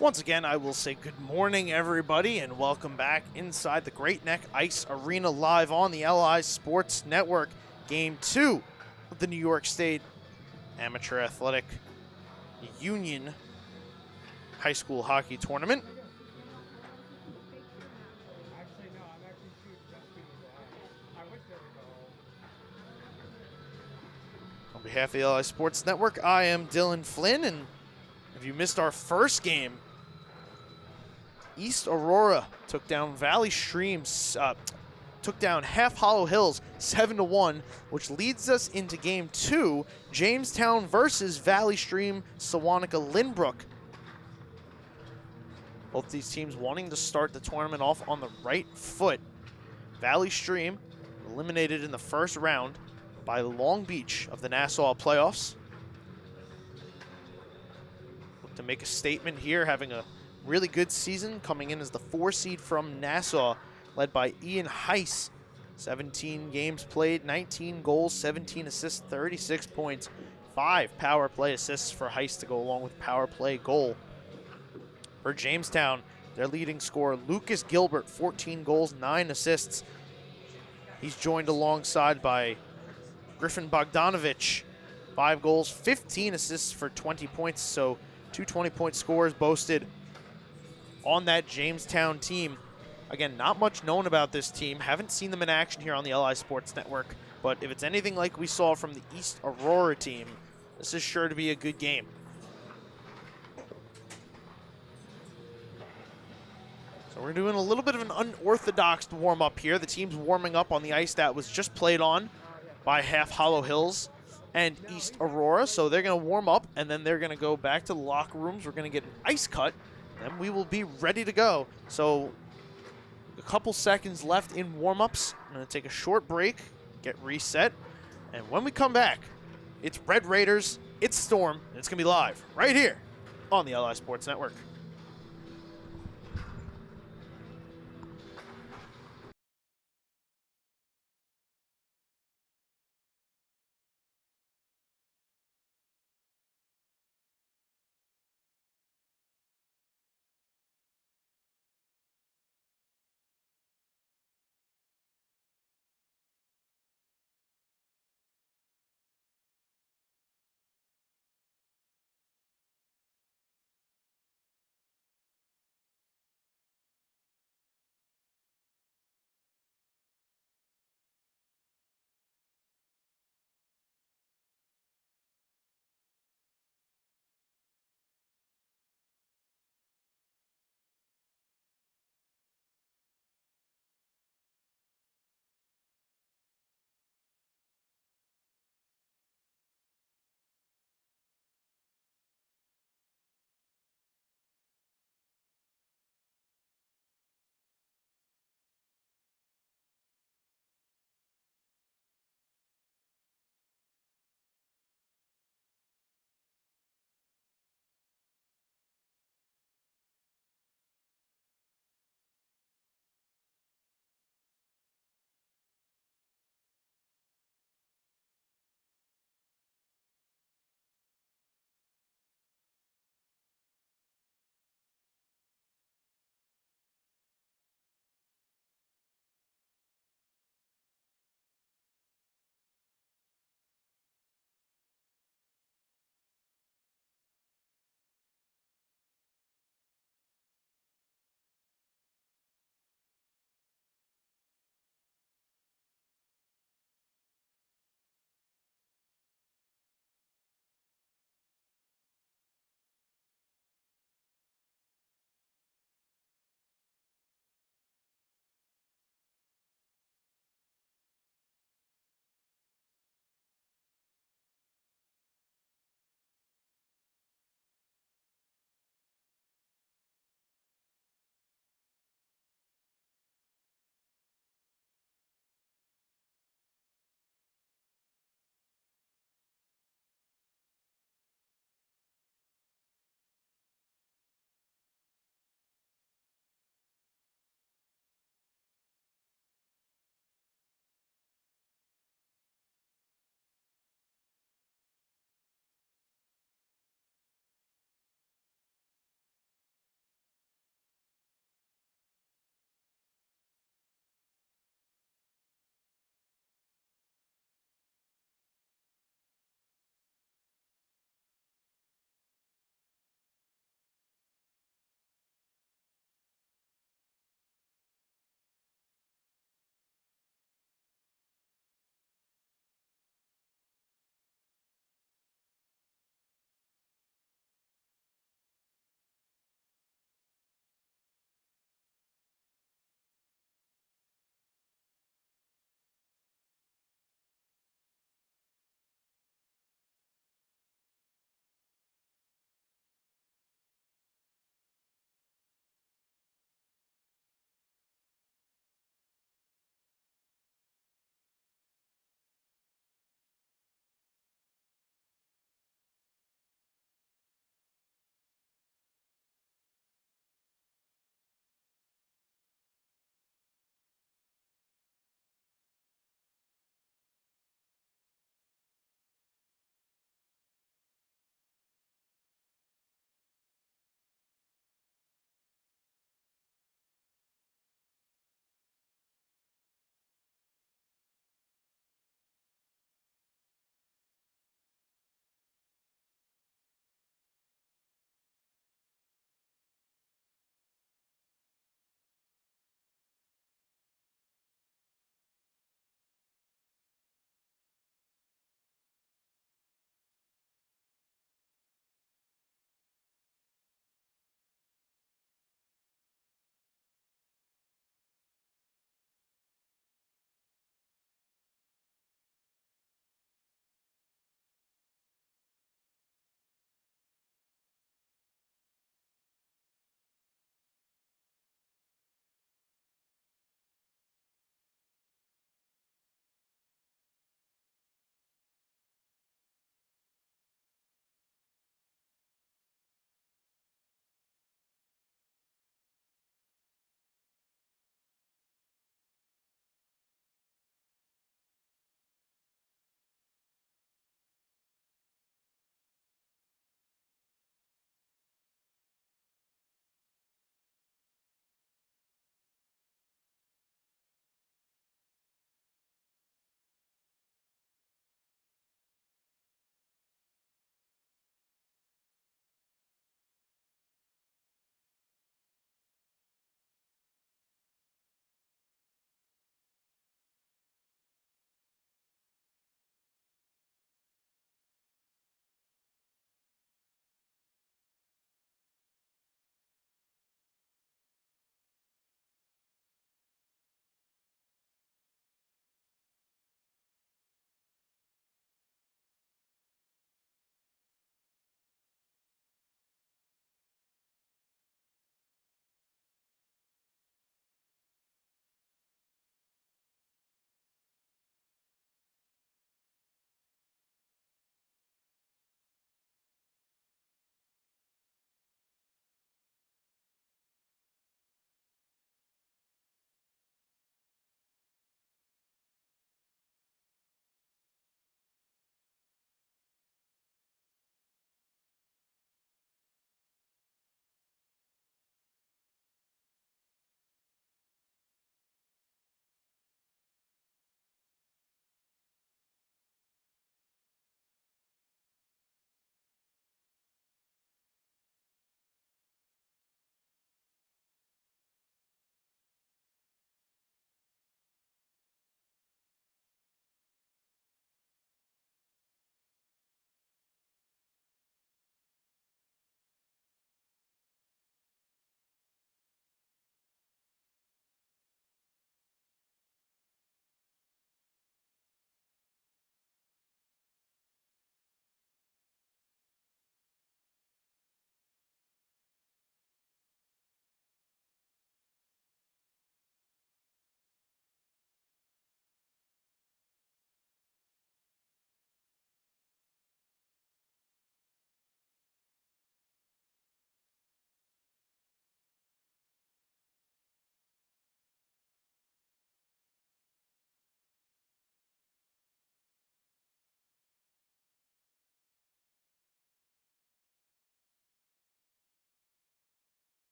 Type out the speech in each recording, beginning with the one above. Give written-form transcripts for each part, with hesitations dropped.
Once again, I will say good morning, everybody, and welcome back inside the Great Neck Ice Arena live on the LI Sports Network. Game 2 of the New York State Amateur Athletic Union High School Hockey Tournament. On behalf of the LI Sports Network, I am Dylan Flynn, and if you missed our first game, East Aurora took down Valley Streams, took down Half Hollow Hills 7-1, which leads us into Game 2, Jamestown versus Valley Stream Sewanaka Lynbrook. Both these teams wanting to start the tournament off on the right foot. Valley Stream eliminated in the first round by Long Beach of the Nassau playoffs. Look to make a statement here, having a really good season, coming in as the 4 seed from Nassau, led by Ian Heiss. 17 games played, 19 goals, 17 assists, 36 points, 5 power play assists for Heiss to go along with power play goal. For Jamestown, their leading scorer, Lucas Gilbert, 14 goals, 9 assists. He's joined alongside by Griffin Bogdanovich, 5 goals, 15 assists for 20 points, so 2 20-point scores boasted on that Jamestown team. Again, not much known about this team. Haven't seen them in action here on the LI Sports Network, but if it's anything like we saw from the East Aurora team, this is sure to be a good game. So we're doing a little bit of an unorthodox warm-up here. The team's warming up on the ice that was just played on by Half Hollow Hills and East Aurora. So they're going to warm up, and then they're going to go back to the locker rooms. We're going to get an ice cut, and we will be ready to go. So a couple seconds left in warm-ups. I'm going to take a short break, get reset, and when we come back, it's Red Raiders, it's Storm, and it's going to be live right here on the LI Sports Network.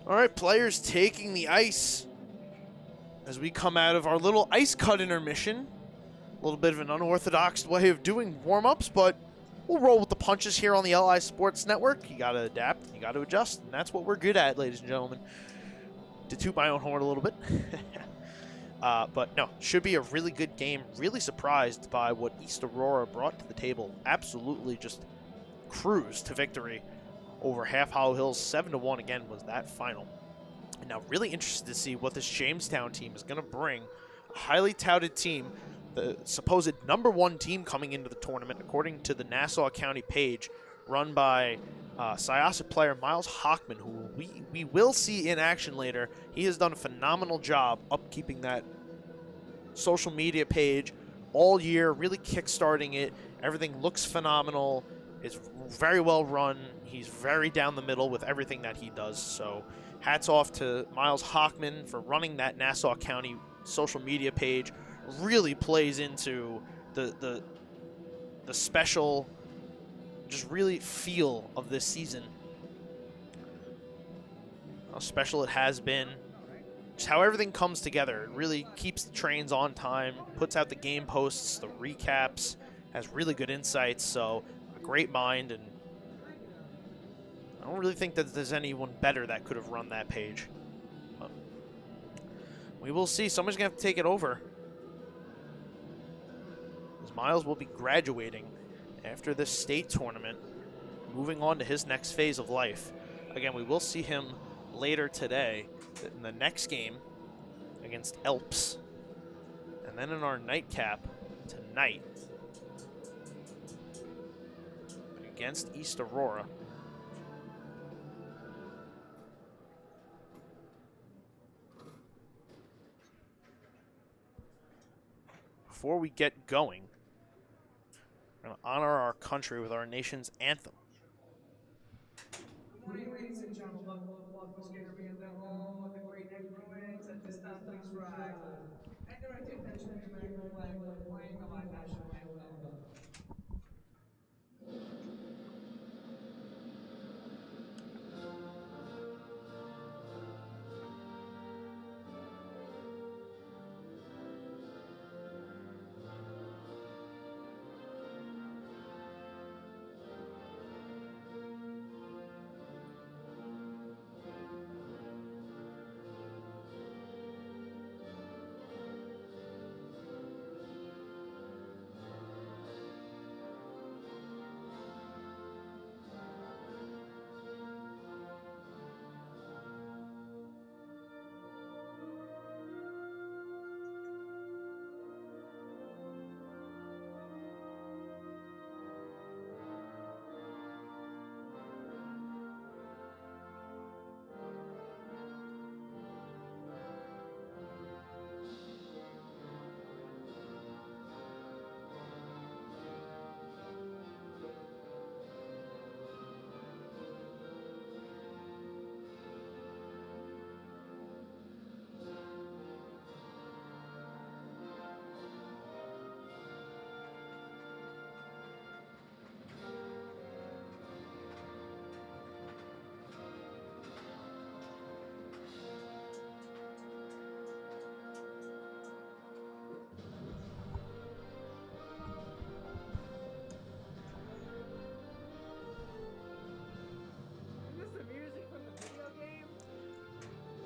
All right, players taking the ice as we come out of our little ice cut intermission. A little bit of an unorthodox way of doing warm-ups, but we'll roll with the punches here on the LI Sports Network. You got to adapt, you got to adjust, and that's what we're good at, ladies and gentlemen. To toot my own horn a little bit. But no, should be a really good game. Really surprised by what East Aurora brought to the table. Absolutely just cruised to victory over Half Hollow Hills. 7-1 again was that final. And now really interested to see what this Jamestown team is going to bring. A highly touted team, the supposed #1 team coming into the tournament, according to the Nassau County page, run by Syosset player Miles Hockman, who we will see in action later. He has done a phenomenal job upkeeping that social media page all year, really kickstarting it. Everything looks phenomenal. It's very well run. He's very down the middle with everything that he does. So hats off to Miles Hockman for running that Nassau County social media page. Really plays into the special, just really feel of this season. How special it has been. Just how everything comes together. It really keeps the trains on time, puts out the game posts, the recaps, has really good insights. So a great mind, and I don't really think that there's anyone better that could have run that page. But we will see. Somebody's going to have to take it over. As Miles will be graduating after this state tournament, moving on to his next phase of life. Again, we will see him later today in the next game against Elps. And then in our nightcap tonight against East Aurora. Before we get going, we're going to honor our country with our nation's anthem. Ladies and gentlemen, welcome to Jeremy at the home of the great NYS. At this time, please rise and direct your attention to the American flag while playing our national anthem.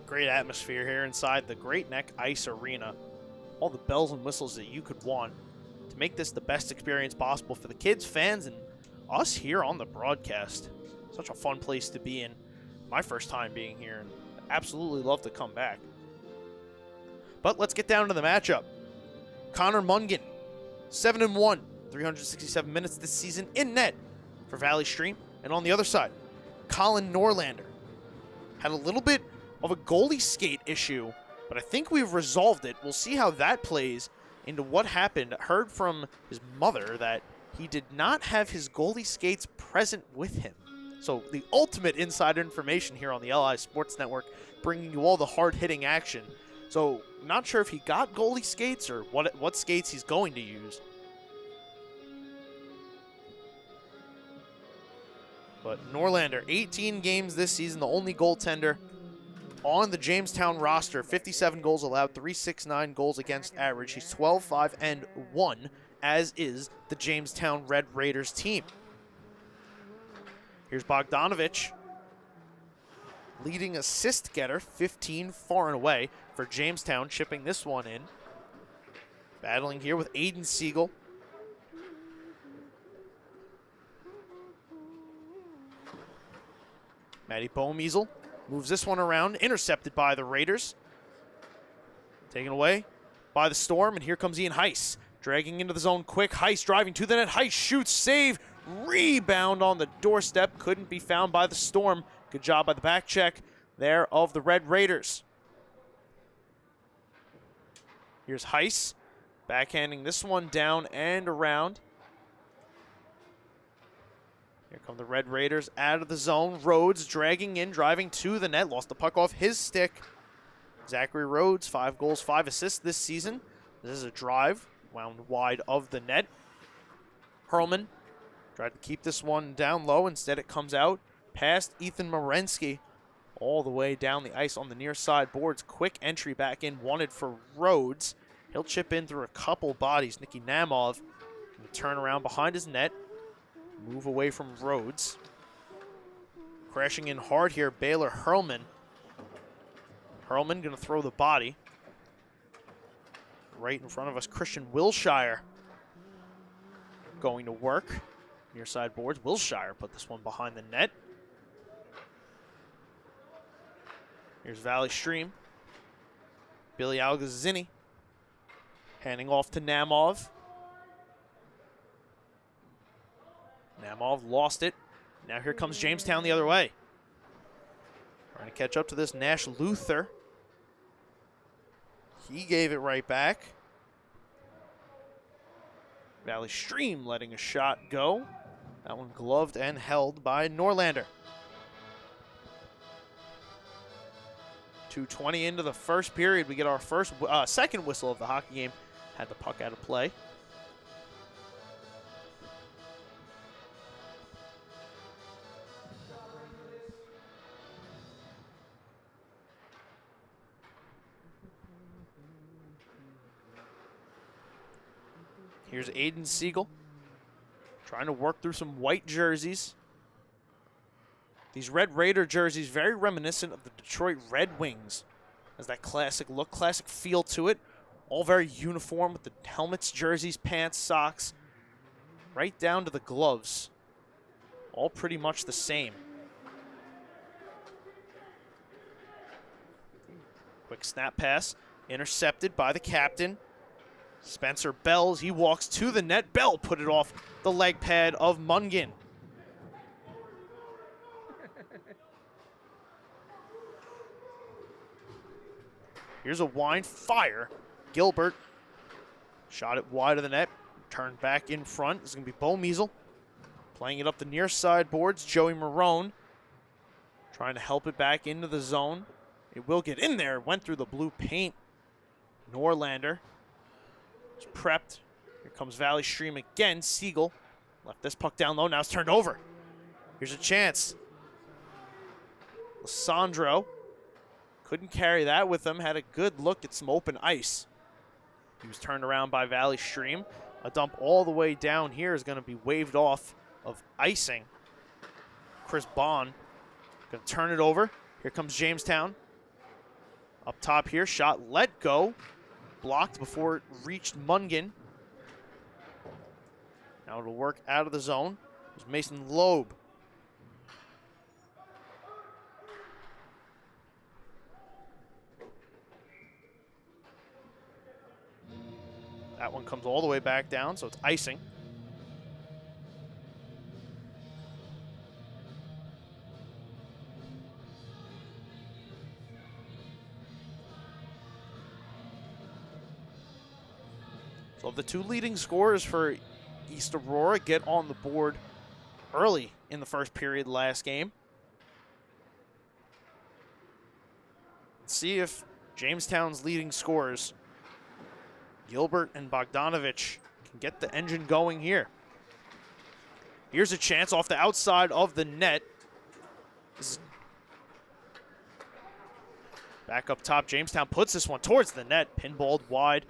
Great atmosphere here inside the Great Neck Ice Arena. All the bells and whistles that you could want to make this the best experience possible for the kids, fans, and us here on the broadcast. Such a fun place to be in. My first time being here, and absolutely love to come back. But let's get down to the matchup. Connor Mungan, 7-1, 367 minutes this season in net for Valley Stream. And on the other side, Colin Norlander had a little bit of a goalie skate issue, but I think we've resolved it. We'll see how that plays into what happened. I heard from his mother that he did not have his goalie skates present with him. So the ultimate insider information here on the LI Sports Network, bringing you all the hard-hitting action. So not sure if he got goalie skates or what skates he's going to use. But Norlander, 18 games this season, the only goaltender on the Jamestown roster. 57 goals allowed, 369 goals against average. He's 12-5-1, as is the Jamestown Red Raiders team. Here's Bogdanovich, leading assist getter, 15 far and away for Jamestown, chipping this one in. Battling here with Aiden Siegel. Matty Bomeasel moves this one around, intercepted by the Raiders. Taken away by the Storm, and here comes Ian Heiss. Dragging into the zone quick, Heiss driving to the net, Heiss shoots, save, rebound on the doorstep, couldn't be found by the Storm. Good job by the back check there of the Red Raiders. Here's Heiss, backhanding this one down and around. Here come the Red Raiders out of the zone. Rhodes dragging in, driving to the net. Lost the puck off his stick. Zachary Rhodes, 5 goals, 5 assists this season. This is a drive, wound wide of the net. Hurlman tried to keep this one down low. Instead, it comes out past Ethan Morensky all the way down the ice on the near side boards. Quick entry back in, wanted for Rhodes. He'll chip in through a couple bodies. Nicky Namov will turn around behind his net. Move away from Rhodes. Crashing in hard here, Baylor Hurlman. Hurlman going to throw the body. Right in front of us, Christian Wilshire going to work. Near side boards, Wilshire put this one behind the net. Here's Valley Stream. Billy Algazzini handing off to Namov. Namov lost it. Now here comes Jamestown the other way. Trying to catch up to this Nash Luther. He gave it right back. Valley Stream letting a shot go. That one gloved and held by Norlander. 2:20 into the first period. We get our second whistle of the hockey game. Had the puck out of play. Here's Aiden Siegel trying to work through some white jerseys. These Red Raider jerseys very reminiscent of the Detroit Red Wings. Has that classic look, classic feel to it. All very uniform with the helmets, jerseys, pants, socks, right down to the gloves. All pretty much the same. Quick snap pass, intercepted by the captain. Spencer Bells, he walks to the net. Bell put it off the leg pad of Mungan. Here's a wind fire. Gilbert shot it wide of the net. Turned back in front. This is going to be Bomeasel. Playing it up the near side boards. Joey Marone trying to help it back into the zone. It will get in there. Went through the blue paint. Norlander is prepped. Here comes Valley Stream again. Siegel left this puck down low. Now it's turned over. Here's a chance. Lissandro couldn't carry that with him. Had a good look at some open ice. He was turned around by Valley Stream. A dump all the way down here is going to be waved off of icing. Chris Bond going to turn it over. Here comes Jamestown. Up top here, shot let go. Blocked before it reached Mungan. Now it'll work out of the zone. There's Mason Loeb. That one comes all the way back down, so it's icing. So the two leading scorers for East Aurora get on the board early in the first period last game. Let's see if Jamestown's leading scorers, Gilbert and Bogdanovich, can get the engine going here. Here's a chance off the outside of the net. Back up top, Jamestown puts this one towards the net, pinballed wide.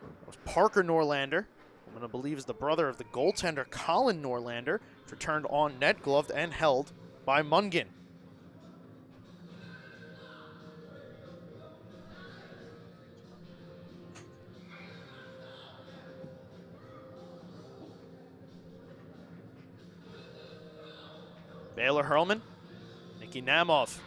That was Parker Norlander. I'm going to believe is the brother of the goaltender, Colin Norlander. Returned on net, gloved and held by Mungin. Baylor Hurlman, Nicky Namov.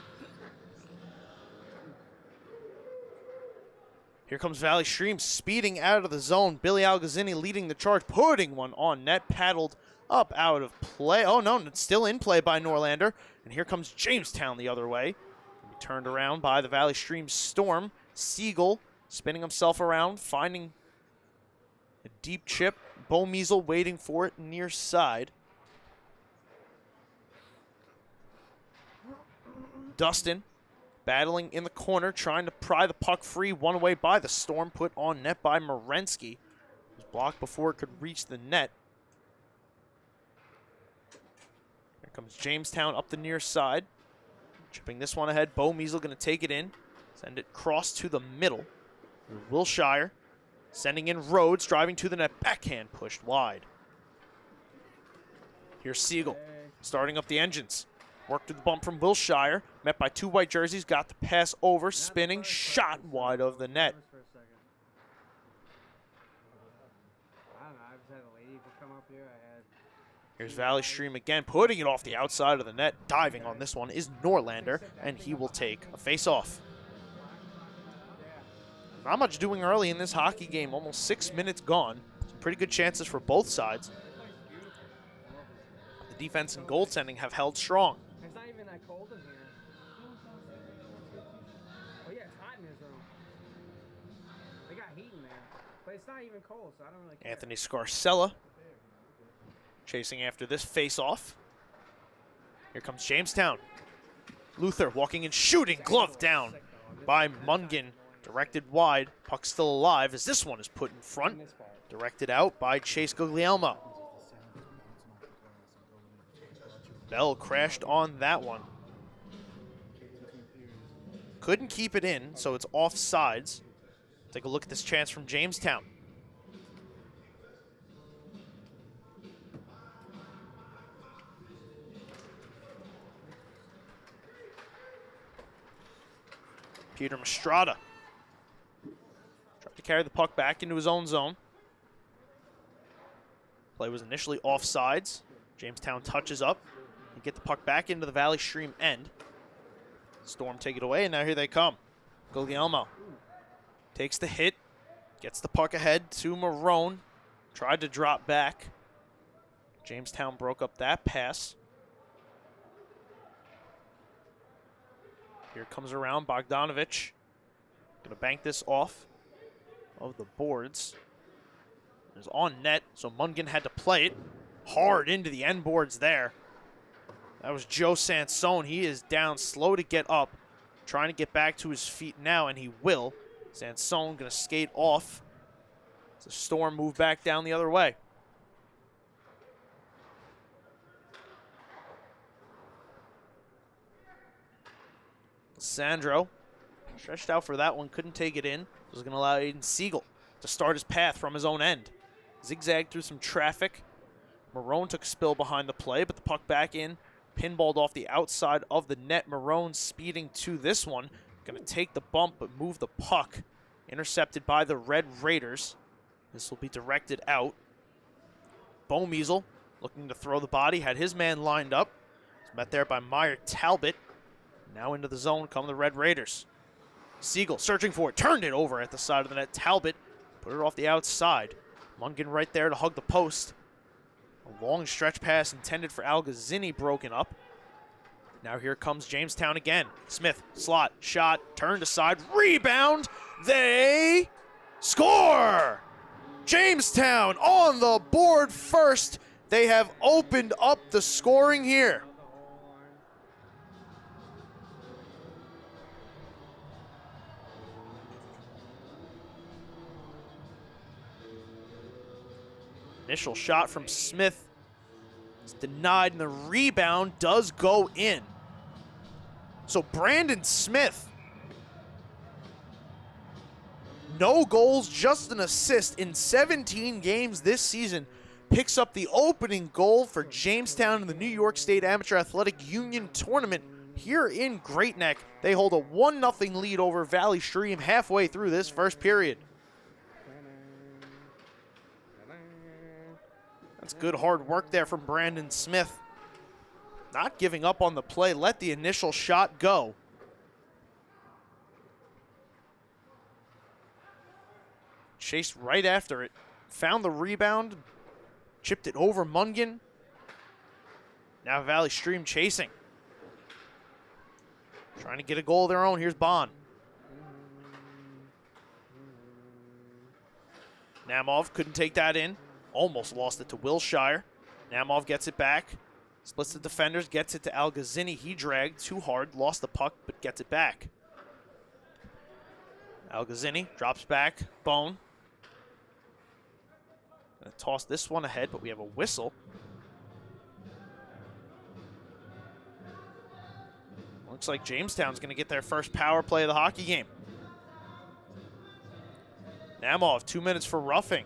Here comes Valley Stream speeding out of the zone. Billy Algazzini leading the charge, putting one on net, paddled up out of play. Oh no, it's still in play by Norlander. And here comes Jamestown the other way. Turned around by the Valley Stream Storm. Siegel spinning himself around, finding a deep chip. Bo Measle waiting for it near side. Dustin battling in the corner, trying to pry the puck free. One away by the Storm, put on net by Morensky. It was blocked before it could reach the net. Here comes Jamestown up the near side. Chipping this one ahead. Bo Measle going to take it in. Send it cross to the middle. Wilshire sending in Rhodes, driving to the net. Backhand pushed wide. Here's Siegel starting up the engines. Worked through the bump from Wilshire. Met by two white jerseys. Got the pass over. Spinning. Shot wide of the net. Here's Valley Stream again. Putting it off the outside of the net. Diving on this one is Norlander. And he will take a face-off. Not much doing early in this hockey game. Almost 6 minutes gone. Some pretty good chances for both sides. The defense and goaltending have held strong. It's not even that cold in here. Oh yeah, it's hot in his room. They got heat in there. But it's not even cold, so I don't really care. Anthony Scarcella chasing after this face-off. Here comes Jamestown. Luther walking and shooting, glove down by Mungin. Directed wide, puck still alive as this one is put in front. Directed out by Chase Guglielmo. Bell crashed on that one. Couldn't keep it in, so it's offsides. Take a look at this chance from Jamestown. Peter Mastrada tried to carry the puck back into his own zone. Play was initially offsides. Jamestown touches up and get the puck back into the Valley Stream end. Storm take it away, and now here they come. Guglielmo takes the hit, gets the puck ahead to Marone. Tried to drop back. Jamestown broke up that pass. Here comes around Bogdanovich. Gonna bank this off of the boards. It's on net, so Mungin had to play it hard into the end boards there. That was Joe Sansone. He is down, slow to get up. Trying to get back to his feet now, and he will. Sansone gonna skate off. The Storm move back down the other way. Sandro stretched out for that one, couldn't take it in. Was going to allow Aiden Siegel to start his path from his own end. Zigzagged through some traffic. Marone took a spill behind the play, but the puck back in. Pinballed off the outside of the net. Marone speeding to this one. Going to take the bump, but move the puck. Intercepted by the Red Raiders. This will be directed out. Bo Measle looking to throw the body. Had his man lined up. Was met there by Meyer Talbot. Now into the zone come the Red Raiders. Siegel searching for it. Turned it over at the side of the net. Talbot put it off the outside. Mungin right there to hug the post. A long stretch pass intended for Algazzini broken up. Now here comes Jamestown again. Smith, slot, shot, turned aside, rebound. They score! Jamestown on the board first. They have opened up the scoring here. Initial shot from Smith is denied, and the rebound does go in. So Brandon Smith, no goals, just an assist in 17 games this season, picks up the opening goal for Jamestown in the New York State Amateur Athletic Union Tournament here in Great Neck. They hold a 1-0 lead over Valley Stream halfway through this first period. That's good hard work there from Brandon Smith. Not giving up on the play, let the initial shot go. Chased right after it, found the rebound, chipped it over Mungan. Now Valley Stream chasing. Trying to get a goal of their own. Here's Bond. Namov couldn't take that in. Almost lost it to Wilshire. Namov gets it back. Splits the defenders, gets it to Algazzini. He dragged too hard, lost the puck, but gets it back. Algazzini drops back. Bone. Gonna toss this one ahead, but we have a whistle. Looks like Jamestown's going to get their first power play of the hockey game. Namov, 2 minutes for roughing.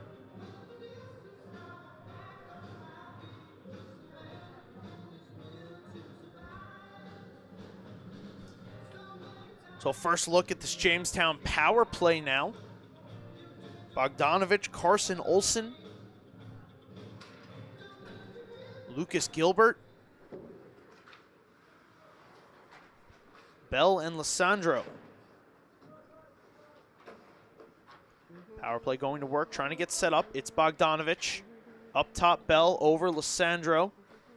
So first look at this Jamestown power play now. Bogdanovich, Carson Olson, Lucas Gilbert, Bell and Lissandro. Power play going to work, trying to get set up. It's Bogdanovich. Up top, Bell over Lissandro.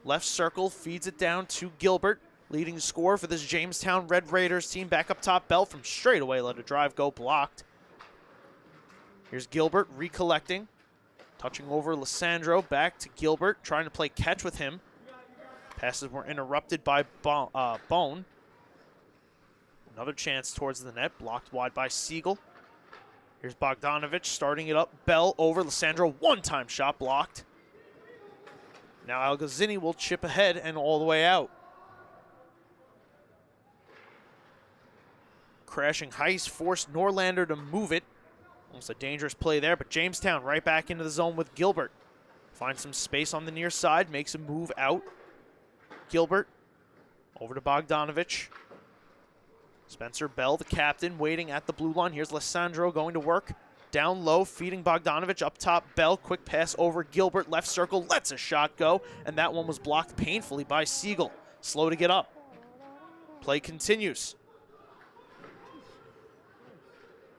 Left circle, feeds it down to Gilbert. Leading scorer for this Jamestown Red Raiders team. Back up top, Bell from straight away. Let a drive go, blocked. Here's Gilbert recollecting. Touching over Lissandro, back to Gilbert. Trying to play catch with him. Passes were interrupted by Bone. Another chance towards the net, blocked wide by Siegel. Here's Bogdanovich starting it up. Bell over Lissandro, one-time shot blocked. Now Algazzini will chip ahead and all the way out. Crashing Heiss forced Norlander to move it. Almost a dangerous play there, but Jamestown right back into the zone with Gilbert. Finds some space on the near side, makes a move out. Gilbert over to Bogdanovich. Spencer Bell, the captain, waiting at the blue line. Here's Lissandro going to work. Down low, feeding Bogdanovich. Up top, Bell, quick pass over Gilbert. Left circle, lets a shot go. And that one was blocked painfully by Siegel. Slow to get up. Play continues.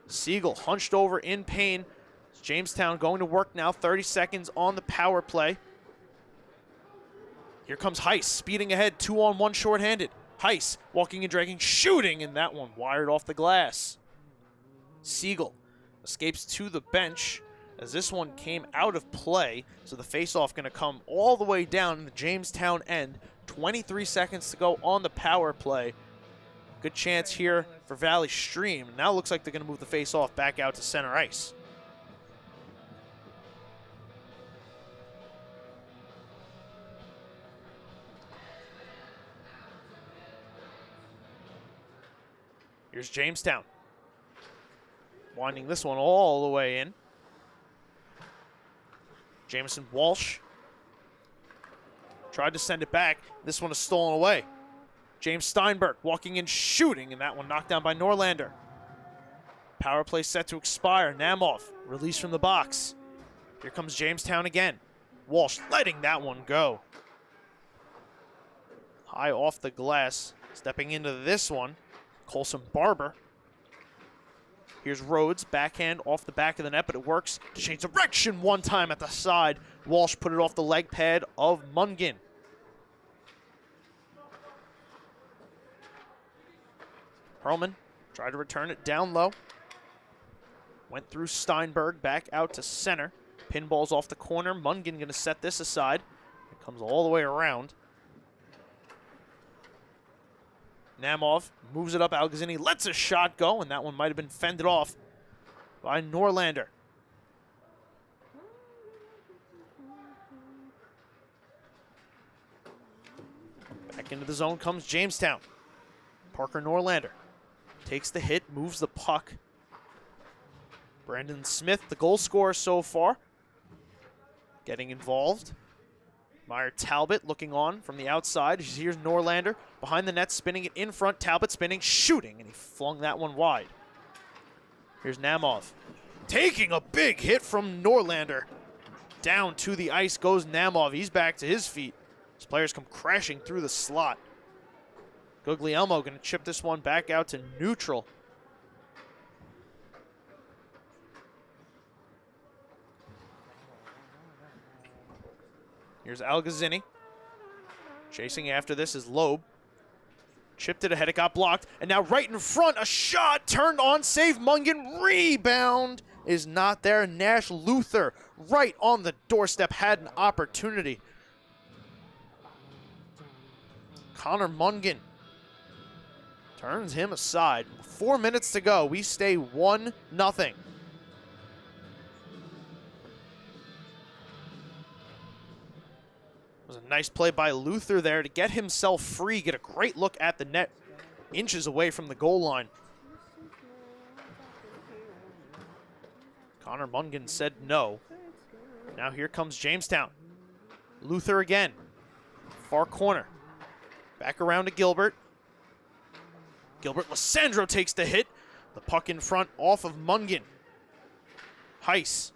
Siegel hunched over in pain. Jamestown going to work now. 30 seconds on the power play. Here comes Heiss, speeding ahead. 2-on-1 shorthanded. Heiss walking and dragging, shooting, and that one wired off the glass. Siegel escapes to the bench as this one came out of play. So the faceoff going to come all the way down in the Jamestown end. 23 seconds to go on the power play. Good chance here for Valley Stream. Now looks like they're going to move the faceoff back out to center ice. Here's Jamestown. Winding this one all the way in. Jamison Walsh tried to send it back. This one is stolen away. James Steinberg walking in, shooting, and that one knocked down by Norlander. Power play set to expire. Namov released from the box. Here comes Jamestown again. Walsh letting that one go. High off the glass. Stepping into this one, Colson Barber. Here's Rhodes, backhand off the back of the net, but it works to change direction one time at the side. Walsh put it off the leg pad of Mungan. Perlman tried to return it down low. Went through Steinberg, back out to center. Pinball's off the corner. Mungan going to set this aside. It comes all the way around. Namov moves it up. Algazzini lets a shot go, and that one might have been fended off by Norlander. Back into the zone comes Jamestown. Parker Norlander takes the hit, moves the puck. Brandon Smith, the goal scorer so far, getting involved. Meyer Talbot looking on from the outside. Here's Norlander behind the net, spinning it in front. Talbot spinning, shooting, and he flung that one wide. Here's Namov taking a big hit from Norlander. Down to the ice goes Namov. He's back to his feet. His players come crashing through the slot. Guglielmo going to chip this one back out to neutral. Here's Algazzini. Chasing after this is Loeb. Chipped it ahead, it got blocked, and now right in front, a shot turned on, save Mungan, rebound is not there. Nash Luther right on the doorstep had an opportunity. Connor Mungan turns him aside. 4 minutes to go, we stay 1-0. It was a nice play by Luther there to get himself free, get a great look at the net, inches away from the goal line. Connor Mungan said no. Now here comes Jamestown. Luther again, far corner. Back around to Gilbert. Gilbert Lissandro takes the hit. The puck in front off of Mungan. Heiss.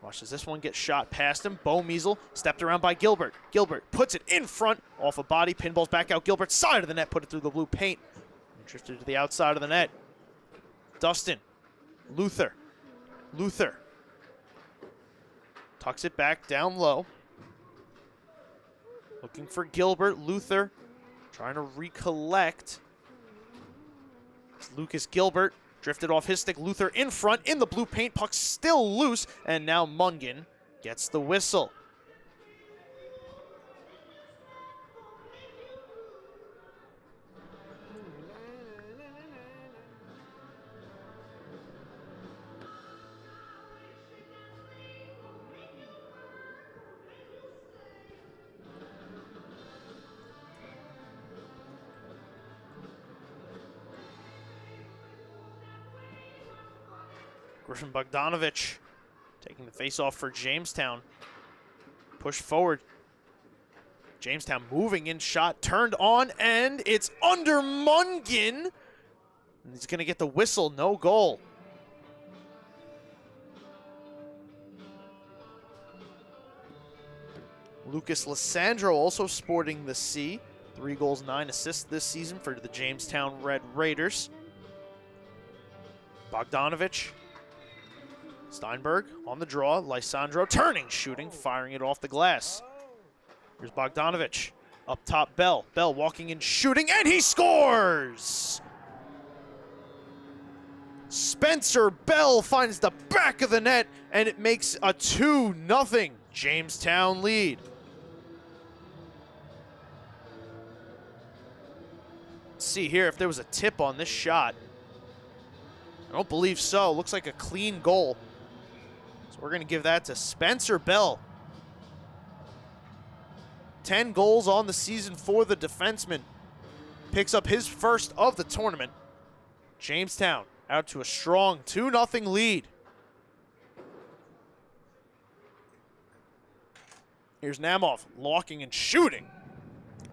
Watch as this one gets shot past him. Bo Measle stepped around by Gilbert. Gilbert puts it in front, off a body, pinballs back out. Gilbert's side of the net, put it through the blue paint. And drifted to the outside of the net. Dustin. Luther. Luther. Tucks it back down low. Looking for Gilbert. Luther trying to recollect. It's Lucas Gilbert. Drifted off his stick. Luther in front, in the blue paint. Puck still loose, and now Mungan gets the whistle. Griffin Bogdanovich taking the face-off for Jamestown. Push forward. Jamestown moving in, shot turned on, and it's under Mungan. And he's going to get the whistle, no goal. Lucas Lissandro also sporting the C. 3 goals, 9 assists this season for the Jamestown Red Raiders. Bogdanovich. Steinberg on the draw. Lysandro turning, shooting, firing it off the glass. Here's Bogdanovich. Up top, Bell. Bell walking in, shooting, and he scores! Spencer Bell finds the back of the net, and it makes a 2-0 Jamestown lead. Let's see here if there was a tip on this shot. I don't believe so. Looks like a clean goal. So we're going to give that to Spencer Bell. 10 goals on the season for the defenseman. Picks up his first of the tournament. Jamestown out to a strong 2-0 lead. Here's Namov locking and shooting.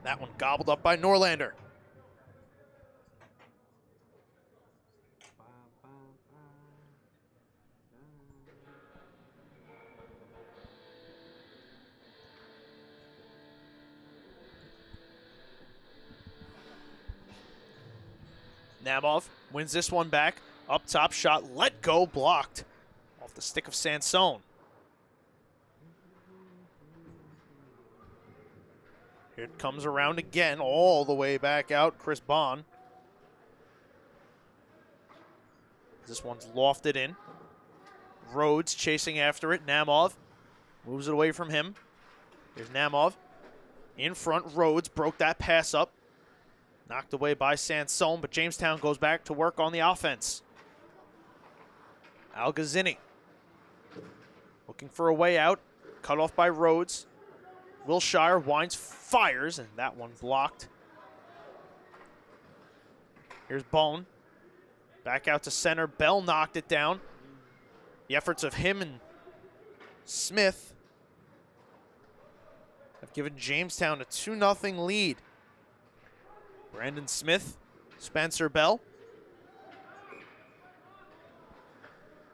That one gobbled up by Norlander. Namov wins this one back. Up top shot, let go, blocked. Off the stick of Sansone. Here it comes around again, all the way back out, Chris Bond. This one's lofted in. Rhodes chasing after it. Namov moves it away from him. Here's Namov. In front, Rhodes broke that pass up. Knocked away by Sansone, but Jamestown goes back to work on the offense. Algazzini looking for a way out. Cut off by Rhodes. Wilshire winds, fires, and that one blocked. Here's Bone. Back out to center. Bell knocked it down. The efforts of him and Smith have given Jamestown a 2-0 lead. Brandon Smith, Spencer Bell.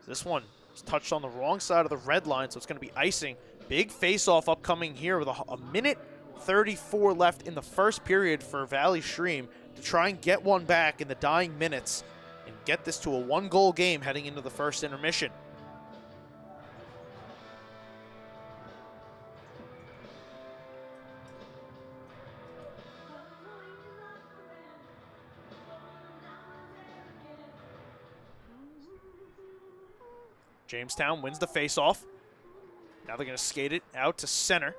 This one is touched on the wrong side of the red line, so it's going to be icing. Big face-off upcoming here with a minute 34 left in the first period for Valley Stream to try and get one back in the dying minutes and get this to a 1-goal game heading into the first intermission. Jamestown wins the face-off. Now they're going to skate it out to center.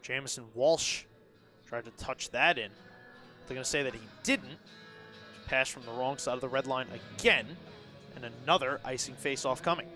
Jamison Walsh tried to touch that in. They're going to say that he didn't. Pass from the wrong side of the red line again. And another icing face-off coming.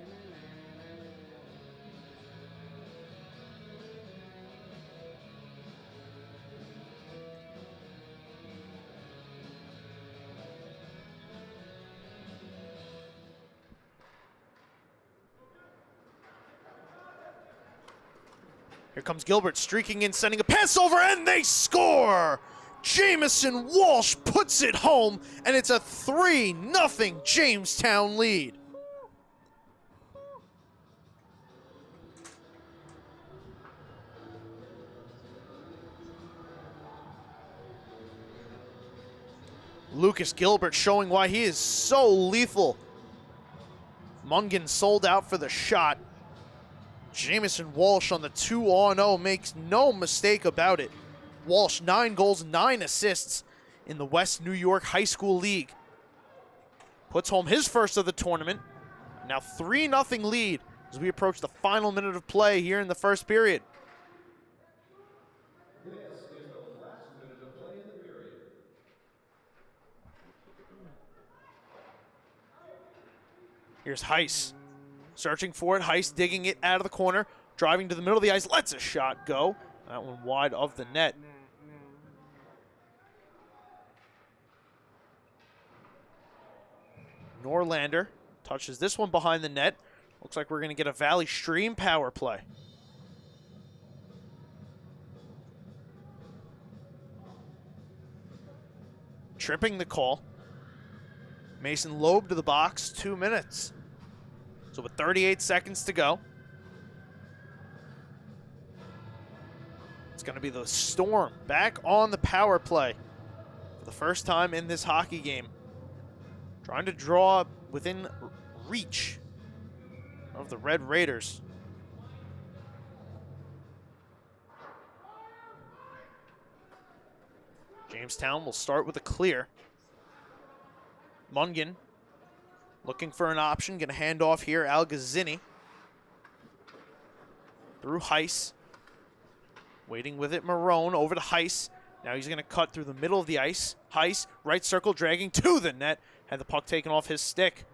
Here comes Gilbert streaking in, sending a pass over, and they score! Jamison Walsh puts it home, and it's a 3-0 Jamestown lead. Lucas Gilbert showing why he is so lethal. Mungan sold out for the shot. Jamison Walsh on the 2-0 makes no mistake about it. Walsh, 9 goals, 9 assists in the West New York High School League. Puts home his first of the tournament. Now 3-0 lead as we approach the final minute of play here in the first period. This is the last minute of play in the period. Here's Heiss. Searching for it. Heiss digging it out of the corner. Driving to the middle of the ice. Lets a shot go. That one wide of the net. Norlander touches this one behind the net. Looks like we're going to get a Valley Stream power play. Tripping the call. Mason Loeb to the box. 2 minutes. So with 38 seconds to go, it's going to be the Storm back on the power play for the first time in this hockey game. Trying to draw within reach of the Red Raiders. Jamestown will start with a clear. Mungan looking for an option, going to hand off here. Algazzini through Heiss. Waiting with it, Marone over to Heiss. Now he's going to cut through the middle of the ice. Heiss, right circle, dragging to the net. Had the puck taken off his stick.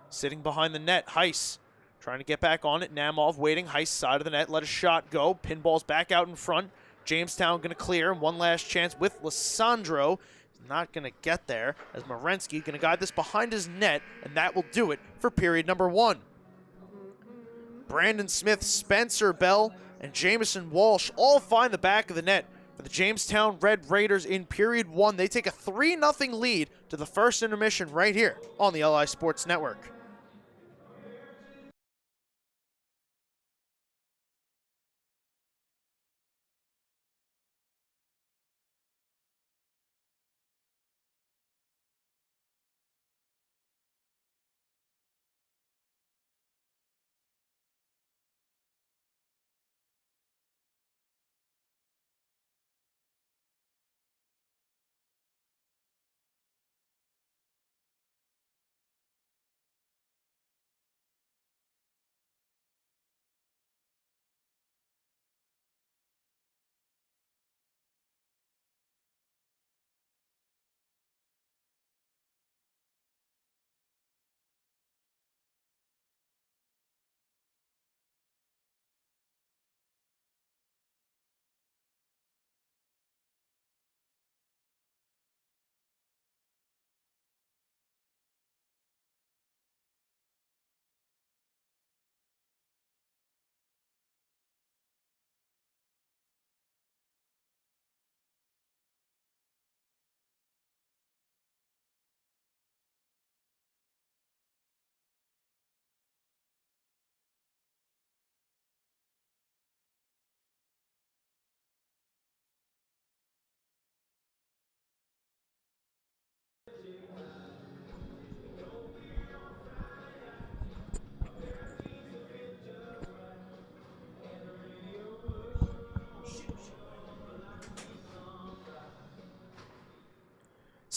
Sitting behind the net, Heiss trying to get back on it. Namov waiting, Heiss side of the net, let a shot go. Pinball's back out in front. Jamestown going to clear. One last chance with Lissandro. Not going to get there as Morensky going to guide this behind his net, and that will do it for period number 1. Brandon Smith, Spencer Bell, and Jamison Walsh all find the back of the net for the Jamestown Red Raiders in period 1. They take a 3-0 lead to the first intermission right here on the LI Sports Network.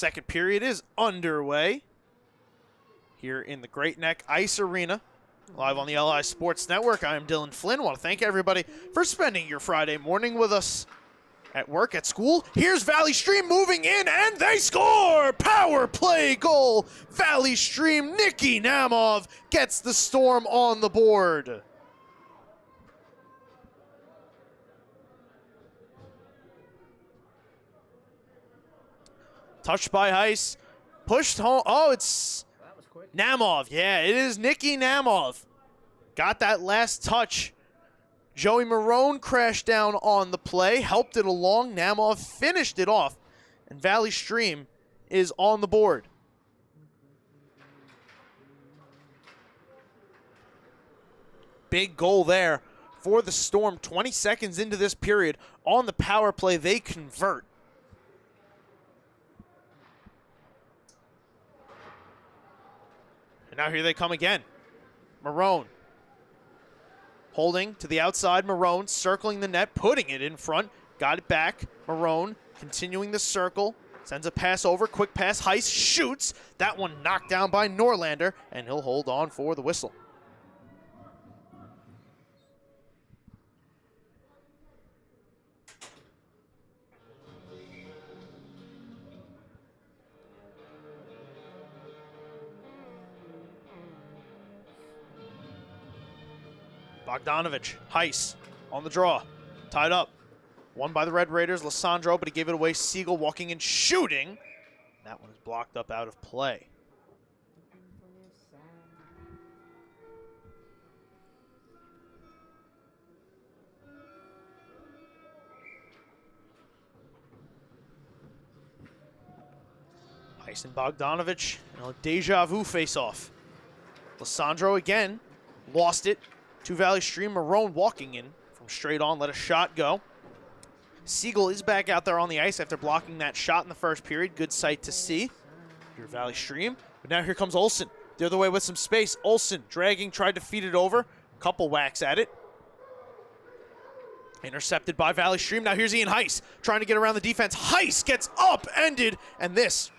Second period is underway here in the Great Neck Ice Arena. Live on the LI Sports Network, I am Dylan Flynn. I want to thank everybody for spending your Friday morning with us at work, at school. Here's Valley Stream moving in, and they score! Power play goal! Valley Stream, Nikki Namov gets the Storm on the board. Touched by Heiss, pushed home. Oh, it's That was quick. Namov. Yeah, it is Nikki Namov. Got that last touch. Joey Marone crashed down on the play, helped it along. Namov finished it off, and Valley Stream is on the board. Big goal there for the Storm. 20 seconds into this period on the power play, they convert. And now here they come again. Marone holding to the outside. Marone circling the net, putting it in front. Got it back. Marone continuing the circle. Sends a pass over. Quick pass. Heiss shoots. That one knocked down by Norlander, and he'll hold on for the whistle. Bogdanovich, Heiss on the draw, tied up. Won by the Red Raiders, Lissandro, but he gave it away. Siegel walking and shooting. That one is blocked up out of play. Heiss and Bogdanovich, a deja vu face-off. Lissandro again, lost it to Valley Stream. Marone walking in from straight on, let a shot go. Siegel is back out there on the ice after blocking that shot in the first period. Good sight to see. Here Valley Stream. But now here comes Olsen. The other way with some space. Olsen dragging, tried to feed it over. Couple whacks at it. Intercepted by Valley Stream. Now here's Ian Heiss trying to get around the defense. Heiss gets upended, and this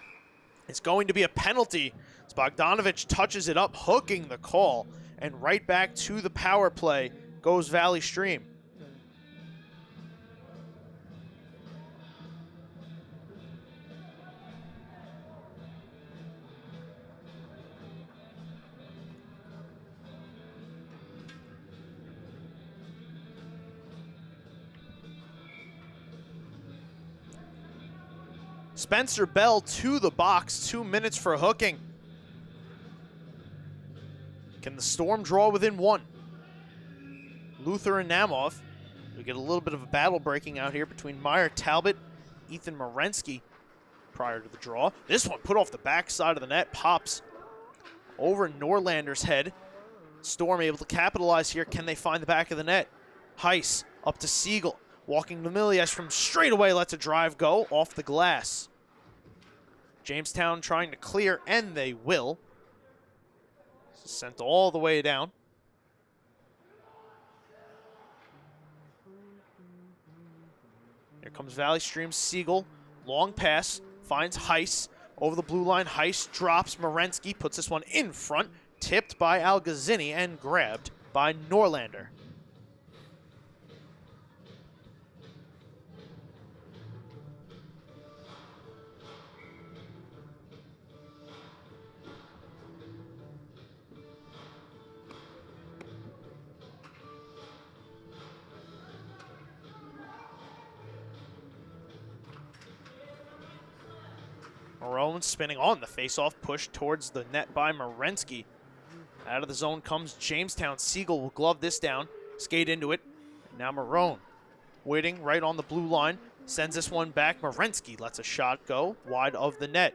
is going to be a penalty. As Bogdanovich touches it up, hooking the call. And right back to the power play goes Valley Stream. Spencer Bell to the box, 2 minutes for hooking. Can the Storm draw within one? Luther and Namov. We get a little bit of a battle breaking out here between Meyer Talbot, Ethan Morensky prior to the draw. This one put off the backside of the net, pops over Norlander's head. Storm able to capitalize here. Can they find the back of the net? Heiss up to Siegel. Walking to Milias from straight away, lets a drive go off the glass. Jamestown trying to clear, and they will. Sent all the way down. Here comes Valley Stream. Siegel, long pass, finds Heiss over the blue line. Heiss drops Morensky, puts this one in front, tipped by Algazzini and grabbed by Norlander. Marone spinning on the faceoff, pushed towards the net by Morensky. Out of the zone comes Jamestown. Siegel will glove this down, skate into it. Now Marone waiting right on the blue line, sends this one back. Morensky lets a shot go wide of the net.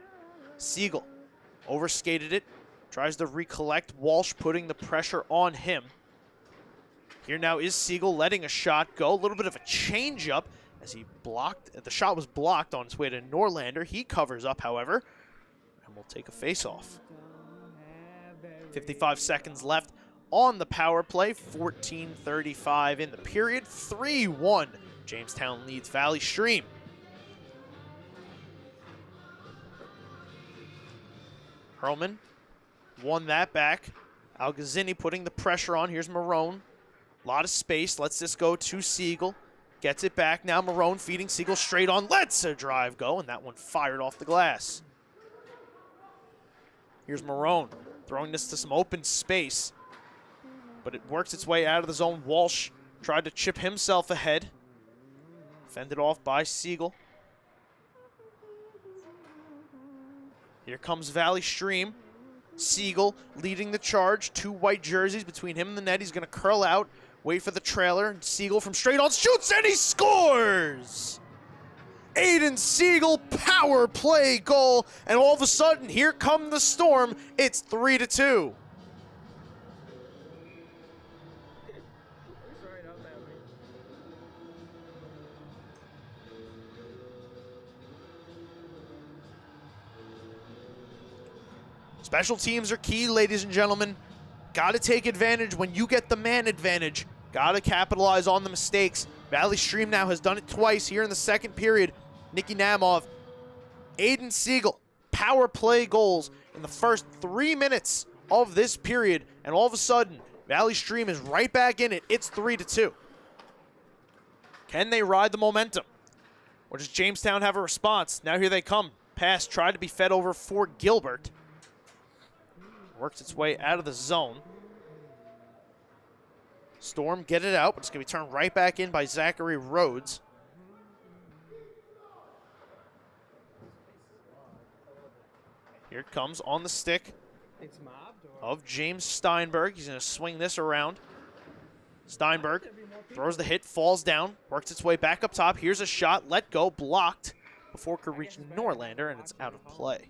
Siegel overskated it, tries to recollect. Walsh putting the pressure on him. Here now is Siegel letting a shot go. A little bit of a changeup as he blocked. The shot was blocked on its way to Norlander. He covers up, however, and will take a face-off. 55 seconds left on the power play. 14:35 in the period. 3-1. Jamestown leads Valley Stream. Perlman won that back. Algazzini putting the pressure on. Here's Marone. A lot of space. Lets this go to Siegel. Gets it back. Now Marone feeding Siegel straight on. Lets a drive go, and that one fired off the glass. Here's Marone throwing this to some open space, but it works its way out of the zone. Walsh tried to chip himself ahead. Fended off by Siegel. Here comes Valley Stream. Siegel leading the charge. 2 white jerseys between him and the net. He's going to curl out, wait for the trailer. And Siegel from straight on shoots, and he scores! Aiden Siegel, power play goal. And all of a sudden, here come the Storm. It's 3-2. Special teams are key, ladies and gentlemen. Got to take advantage when you get the man advantage. Got to capitalize on the mistakes. Valley Stream now has done it twice here in the second period. Nicky Namov, Aiden Siegel, power play goals in the first 3 minutes of this period. And all of a sudden, Valley Stream is right back in it. It's 3-2. Can they ride the momentum? Or does Jamestown have a response? Now here they come. Pass tried to be fed over for Gilbert. Works its way out of the zone. Storm get it out, but it's going to be turned right back in by Zachary Rhodes. Here it comes on the stick of James Steinberg. He's going to swing this around. Steinberg throws the hit, falls down, works its way back up top. Here's a shot, let go, blocked before it could reach Norlander, and it's out of play.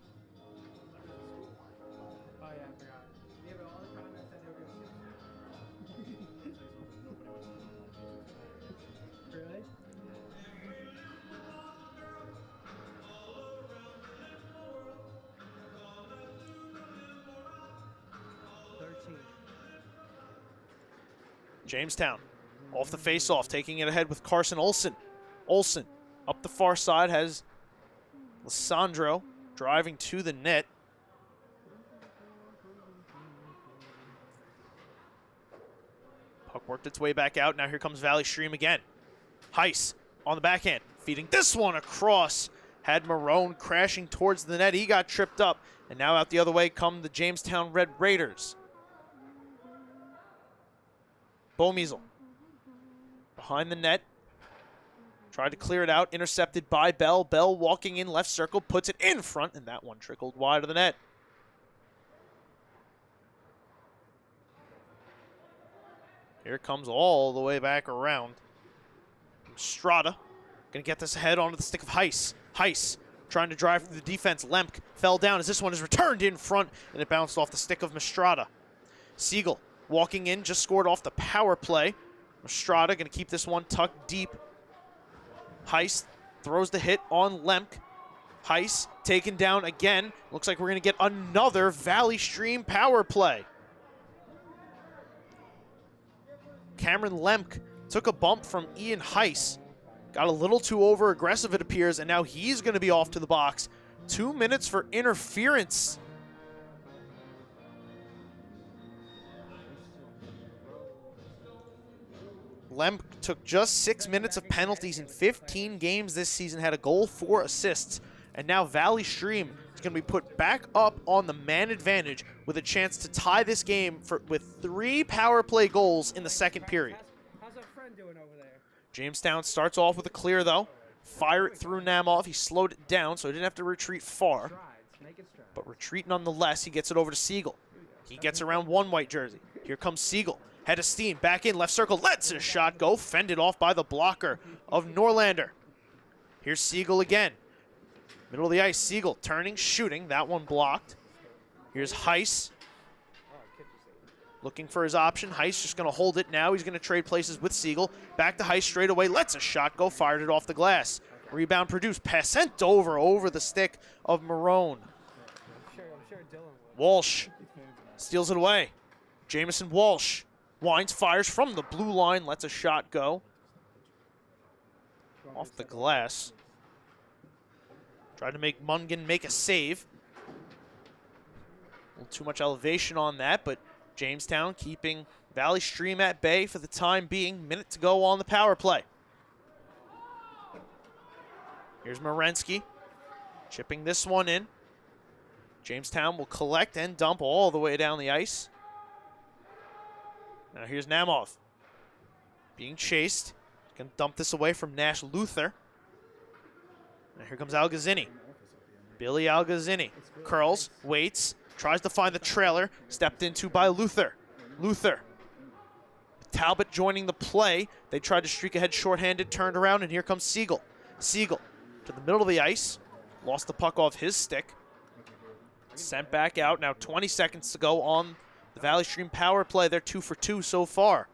Jamestown off the face-off, taking it ahead with Carson Olsen. Olsen up the far side has Lissandro driving to the net. Puck worked its way back out. Now here comes Valley Stream again. Heiss on the backhand, feeding this one across. Had Marone crashing towards the net. He got tripped up. And now out the other way come the Jamestown Red Raiders. Bomeasel behind the net. Tried to clear it out. Intercepted by Bell. Bell walking in left circle. Puts it in front. And that one trickled wide of the net. Here it comes all the way back around. Strada going to get this ahead onto the stick of Heiss. Heiss trying to drive through the defense. Lemke fell down as this one is returned in front. And it bounced off the stick of Mastrada. Siegel walking in, just scored off the power play. Mastrada going to keep this one tucked deep. Heiss throws the hit on Lemke. Heiss taken down again. Looks like we're going to get another Valley Stream power play. Cameron Lemke took a bump from Ian Heiss. Got a little too over-aggressive, it appears, and now he's going to be off to the box. 2 minutes for interference. Lemke took just 6 minutes of penalties in 15 games this season, had a goal, 4 assists, and now Valley Stream is going to be put back up on the man advantage with a chance to tie this game with 3 power play goals in the second period. How's our friend doing over there? Jamestown starts off with a clear, though. Fire it through Namov. He slowed it down, so he didn't have to retreat far. But retreat nonetheless. He gets it over to Siegel. He gets around 1 white jersey. Here comes Siegel. Head of steam, back in, left circle, lets his shot go, fended off by the blocker of Norlander. Here's Siegel again. Middle of the ice, Siegel turning, shooting, that one blocked. Here's Heiss. Looking for his option. Heiss just going to hold it now. He's going to trade places with Siegel. Back to Heiss straight away, lets a shot go, fired it off the glass. Rebound produced, pass sent over the stick of Marone. Walsh steals it away. Jamison Walsh. Wines, fires from the blue line, lets a shot go. Off the glass. Tried to make Mungan make a save. A little too much elevation on that, but Jamestown keeping Valley Stream at bay for the time being. Minute to go on the power play. Here's Morensky chipping this one in. Jamestown will collect and dump all the way down the ice. Now here's Namov being chased. Going to dump this away from Nash Luther. And here comes Algazzini. Billy Algazzini curls, waits, tries to find the trailer, stepped into by Luther. Luther. Talbot joining the play. They tried to streak ahead shorthanded, turned around, and here comes Siegel. Siegel to the middle of the ice. Lost the puck off his stick. Sent back out. Now 20 seconds to go on the Valley Stream power play. They're 2 for 2 so far.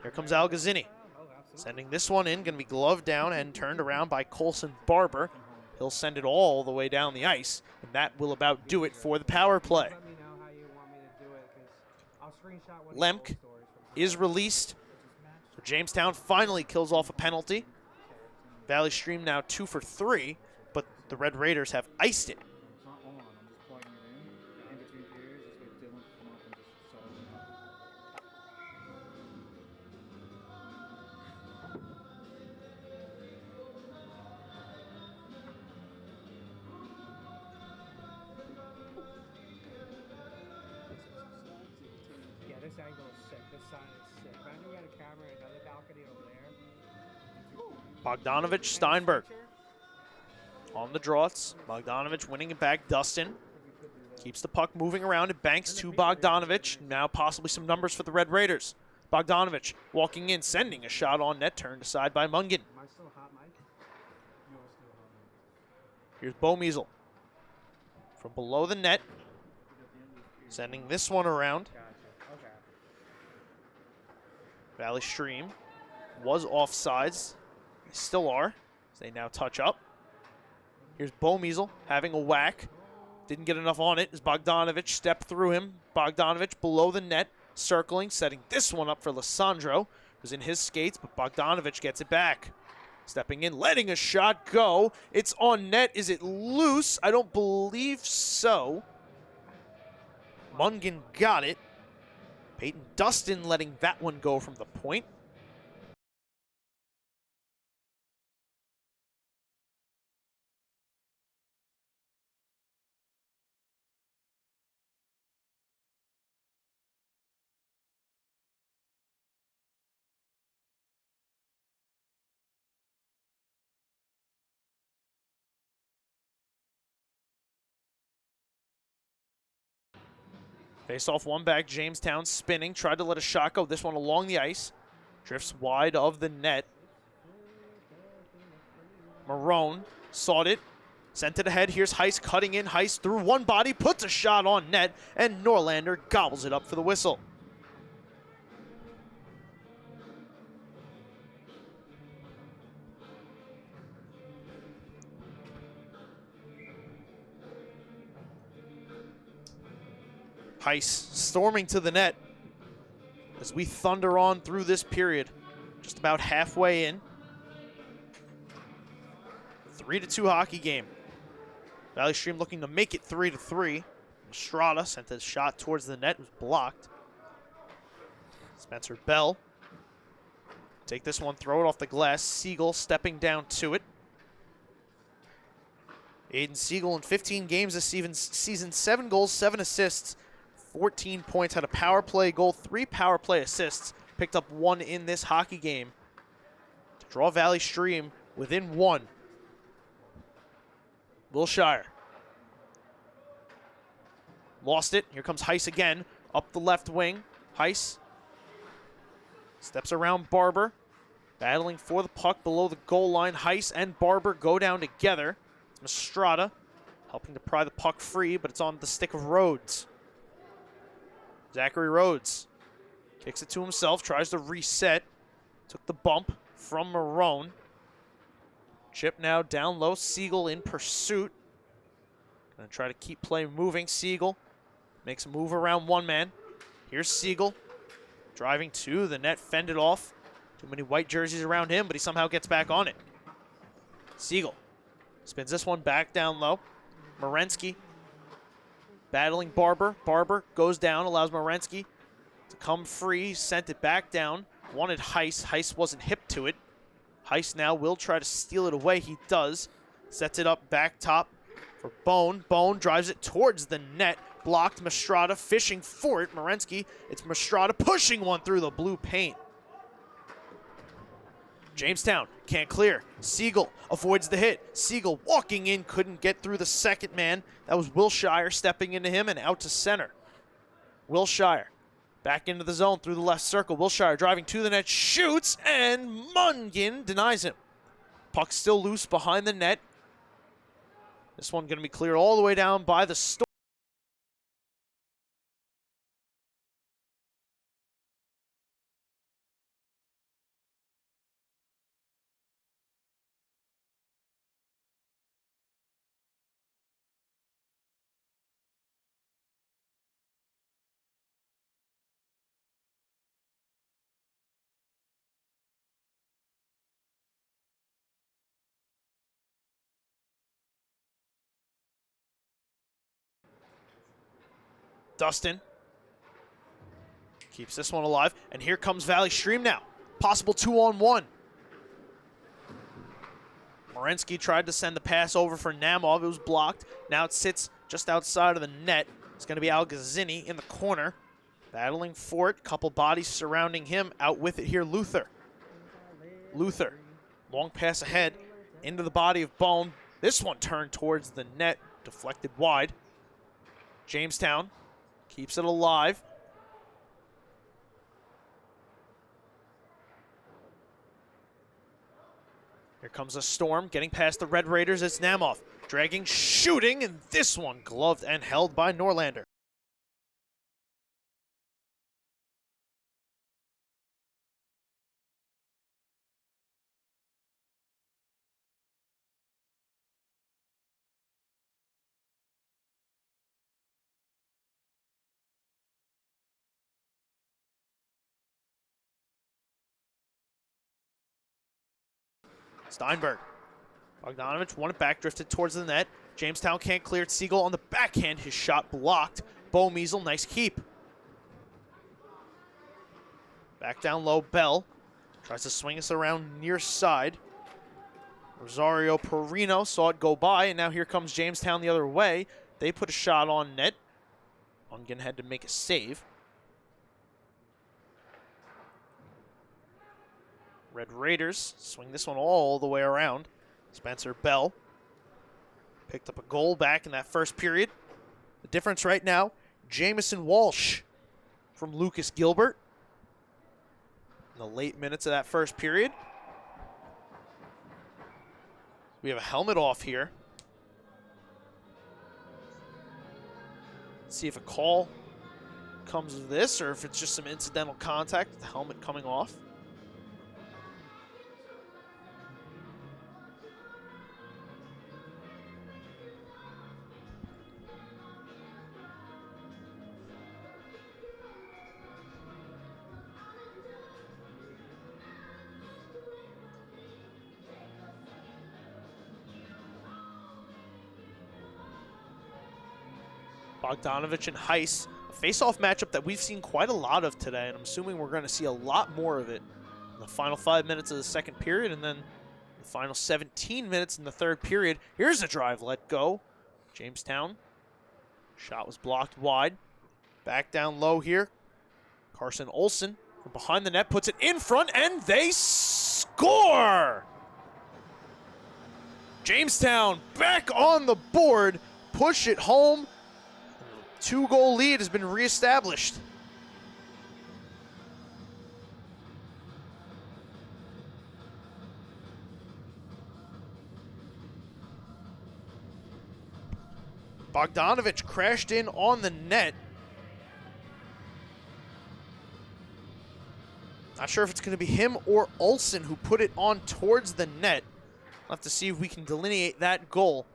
Here comes Algazzini. Sending this one in. Going to be gloved down and turned around by Colson Barber. He'll send it all the way down the ice. And that will about do it for the power play. Lemke is released. So Jamestown finally kills off a penalty. Valley Stream now 2 for 3, but the Red Raiders have iced it. Yeah, this angle is sick. This side is sick. I know we got a camera and another balcony over there. Bogdanovich, Steinberg on the draughts. Bogdanovich winning it back. Dustin keeps the puck moving around. It banks to Bogdanovich. Now possibly some numbers for the Red Raiders. Bogdanovich walking in, sending a shot on net, turned aside by Mungan. Am I still hot, Mike? Here's Bomeasel from below the net, sending this one around. Gotcha. Okay. Valley Stream was offsides. They still are, as they now touch up. Here's Bomeasel having a whack. Didn't get enough on it as Bogdanovich stepped through him. Bogdanovich below the net, circling, setting this one up for Lissandro, who's in his skates, but Bogdanovich gets it back. Stepping in, letting a shot go. It's on net. Is it loose? I don't believe so. Mungan got it. Peyton Dustin letting that one go from the point. Face off one back, Jamestown spinning, tried to let a shot go. This one along the ice. Drifts wide of the net. Marone sought it, sent it ahead. Here's Heiss cutting in. Heiss through one body, puts a shot on net, and Norlander gobbles it up for the whistle. Heiss storming to the net as we thunder on through this period. Just about halfway in. 3-2 hockey game. Valley Stream looking to make it 3-3. Estrada sent a shot towards the net. It was blocked. Spencer Bell. Take this one, throw it off the glass. Siegel stepping down to it. Aiden Siegel in 15 games this season, 7 goals, 7 assists. 14 points, had a power play goal, 3 power play assists, picked up 1 in this hockey game to draw Valley Stream within 1. Wilshire lost it. Here comes Heiss again, up the left wing. Heiss steps around Barber, battling for the puck below the goal line. Heiss and Barber go down together. Estrada helping to pry the puck free, but it's on the stick of Rhodes. Zachary Rhodes kicks it to himself, tries to reset. Took the bump from Marone. Chip now down low. Siegel in pursuit. Gonna try to keep play moving. Siegel makes a move around one man. Here's Siegel driving to the net, fended off. Too many white jerseys around him, but he somehow gets back on it. Siegel spins this one back down low. Morensky battling Barber. Barber goes down, allows Morensky to come free, sent it back down. Wanted Heiss. Heiss wasn't hip to it. Heiss now will try to steal it away. He does. Sets it up back top for Bone. Bone drives it towards the net. Blocked. Mastrada fishing for it. Morensky. It's Mastrada pushing one through the blue paint. Jamestown can't clear. Siegel avoids the hit. Siegel walking in, couldn't get through the second man. That was Wilshire stepping into him and out to center. Wilshire back into the zone through the left circle. Wilshire driving to the net, shoots, and Mungan denies him. Puck still loose behind the net. This one going to be cleared all the way down by the Storm. Dustin keeps this one alive, and here comes Valley Stream now. Possible 2-on-1. Morensky tried to send the pass over for Namov. It was blocked. Now it sits just outside of the net. It's going to be Algazzini in the corner, battling for it. Couple bodies surrounding him. Out with it here, Luther. Luther, long pass ahead into the body of Bone. This one turned towards the net, deflected wide. Jamestown keeps it alive. Here comes a Storm, getting past the Red Raiders. It's Namov, dragging, shooting, and this one gloved and held by Norlander. Steinberg. Bogdanovich won it back, drifted towards the net. Jamestown can't clear it. Siegel on the backhand. His shot blocked. Bo Measle, nice keep. Back down low, Bell. Tries to swing us around near side. Rosario Perino saw it go by, and now here comes Jamestown the other way. They put a shot on net. Mungan had to make a save. Red Raiders swing this one all the way around. Spencer Bell picked up a goal back in that first period. The difference right now, Jamison Walsh from Lucas Gilbert in the late minutes of that first period. We have a helmet off here. Let's see if a call comes of this or if it's just some incidental contact with the helmet coming off. Bogdanovich and Heiss, a face-off matchup that we've seen quite a lot of today, and I'm assuming we're going to see a lot more of it in the final 5 minutes of the second period, and then the final 17 minutes in the third period. Here's a drive, let go. Jamestown, shot was blocked wide. Back down low here. Carson Olsen from behind the net puts it in front, and they score! Jamestown back on the board, push it home. 2-goal lead has been reestablished. Bogdanovich crashed in on the net. Not sure if it's going to be him or Olsen who put it on towards the net. We'll have to see if we can delineate that goal.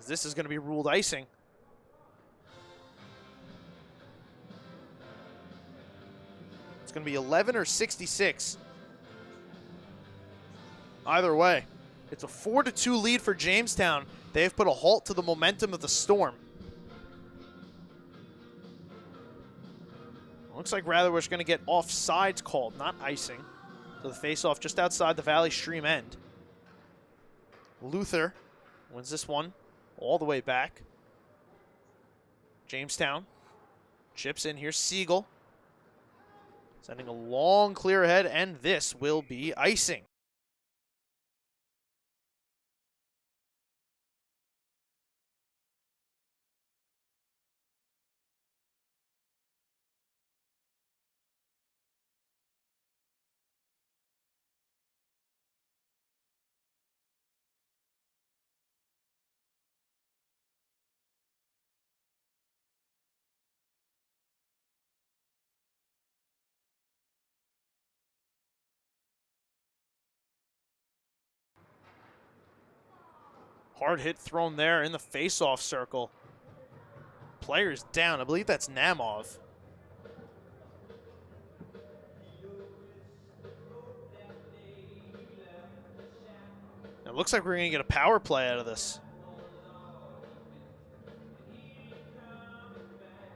This is going to be ruled icing. It's going to be 11 or 66. Either way. It's a 4-2 lead for Jamestown. They've put a halt to the momentum of the Storm. Looks like rather we're going to get offsides called, not icing. So the face-off just outside the Valley Stream end. Luther wins this one all the way back. Jamestown chips in here. Siegel sending a long clear ahead, and this will be icing. Hard hit thrown there in the face-off circle. Players down. I believe that's Namov. It looks like we're going to get a power play out of this.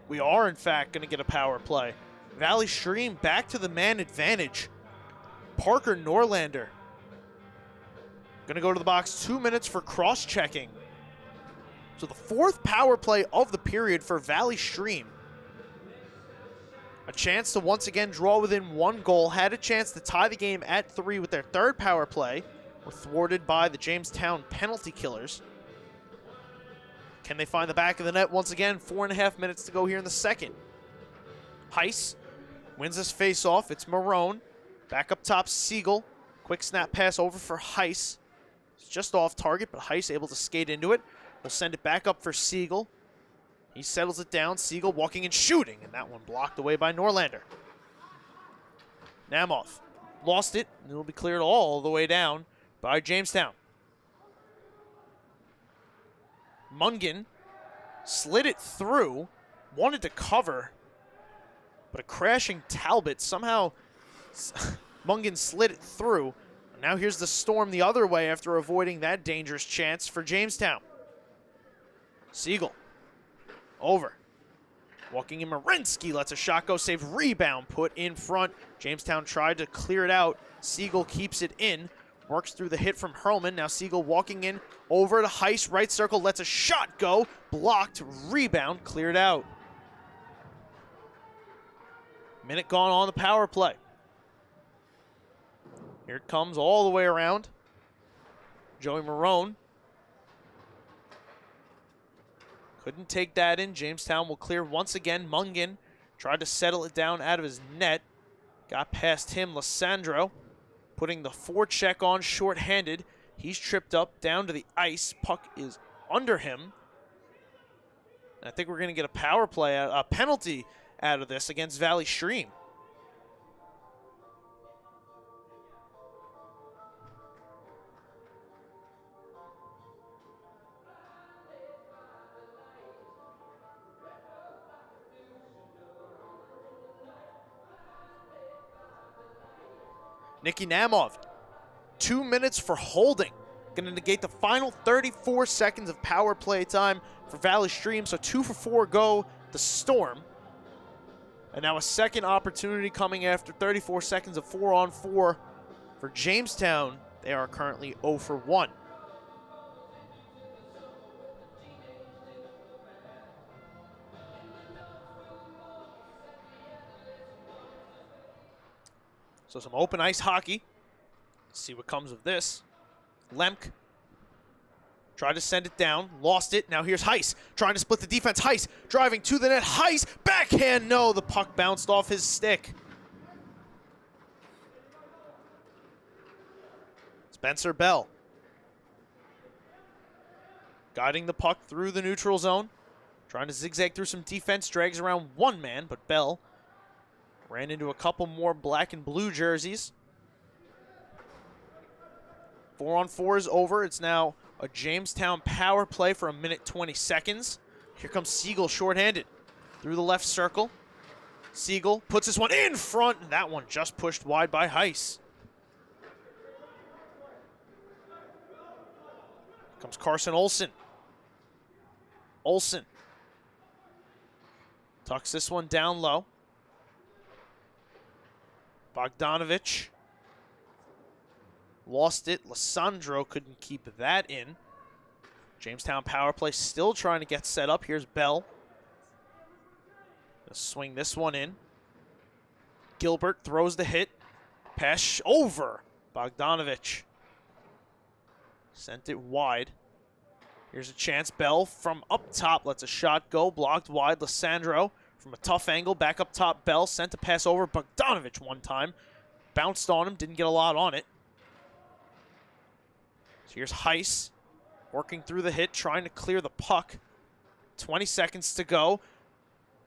We are, in fact, going to get a power play. Valley Stream back to the man advantage. Parker Norlander going to go to the box, 2 minutes for cross-checking. So the fourth power play of the period for Valley Stream. A chance to once again draw within 1 goal. Had a chance to tie the game at 3 with their third power play. Were thwarted by the Jamestown penalty killers. Can they find the back of the net once again? 4.5 minutes to go here in the second. Heiss wins this face-off. It's Marone. Back up top, Siegel. Quick snap pass over for Heiss. It's just off target, but Heiss able to skate into it. We'll send it back up for Siegel. He settles it down. Siegel walking and shooting, and that one blocked away by Norlander. Namov lost it, and it'll be cleared all the way down by Jamestown. Mungan slid it through, wanted to cover, but a crashing Talbot somehow, Mungan slid it through. Now here's the Storm the other way after avoiding that dangerous chance for Jamestown. Siegel over. Walking in, Marinsky lets a shot go, save, rebound put in front. Jamestown tried to clear it out. Siegel keeps it in. Works through the hit from Hurlman. Now Siegel walking in over to Heiss. Right circle, lets a shot go. Blocked, rebound, cleared out. Minute gone on the power play. Here it comes all the way around. Joey Marone. Couldn't take that in. Jamestown will clear once again. Mungan tried to settle it down out of his net. Got past him, Lissandro. Putting the forecheck on shorthanded. He's tripped up down to the ice. Puck is under him. I think we're going to get a power play, a penalty out of this against Valley Stream. Nicky Namov, 2 minutes for holding. Going to negate the final 34 seconds of power play time for Valley Stream. So 2 for 4 go the Storm. And now a second opportunity coming after 34 seconds of 4-on-4 for Jamestown. They are currently 0 for 1. So some open ice hockey. Let's see what comes of this. Lemke tried to send it down, lost it. Now here's Heiss trying to split the defense. Heiss driving to the net. Heiss, backhand, no. The puck bounced off his stick. Spencer Bell guiding the puck through the neutral zone. Trying to zigzag through some defense. Drags around one man, but Bell ran into a couple more black and blue jerseys. 4-on-4 is over. It's now a Jamestown power play for 1 minute 20 seconds. Here comes Siegel shorthanded through the left circle. Siegel puts this one in front, and that one just pushed wide by Heiss. Comes Carson Olsen. Olsen tucks this one down low. Bogdanovich lost it. Lissandro couldn't keep that in. Jamestown power play still trying to get set up. Here's Bell. Gonna swing this one in. Gilbert throws the hit. Pass over. Bogdanovich sent it wide. Here's a chance. Bell from up top lets a shot go. Blocked wide. Lissandro from a tough angle. Back up top. Bell sent a pass over. Bogdanovich one time. Bounced on him. Didn't get a lot on it. So here's Heiss working through the hit. Trying to clear the puck. 20 seconds to go.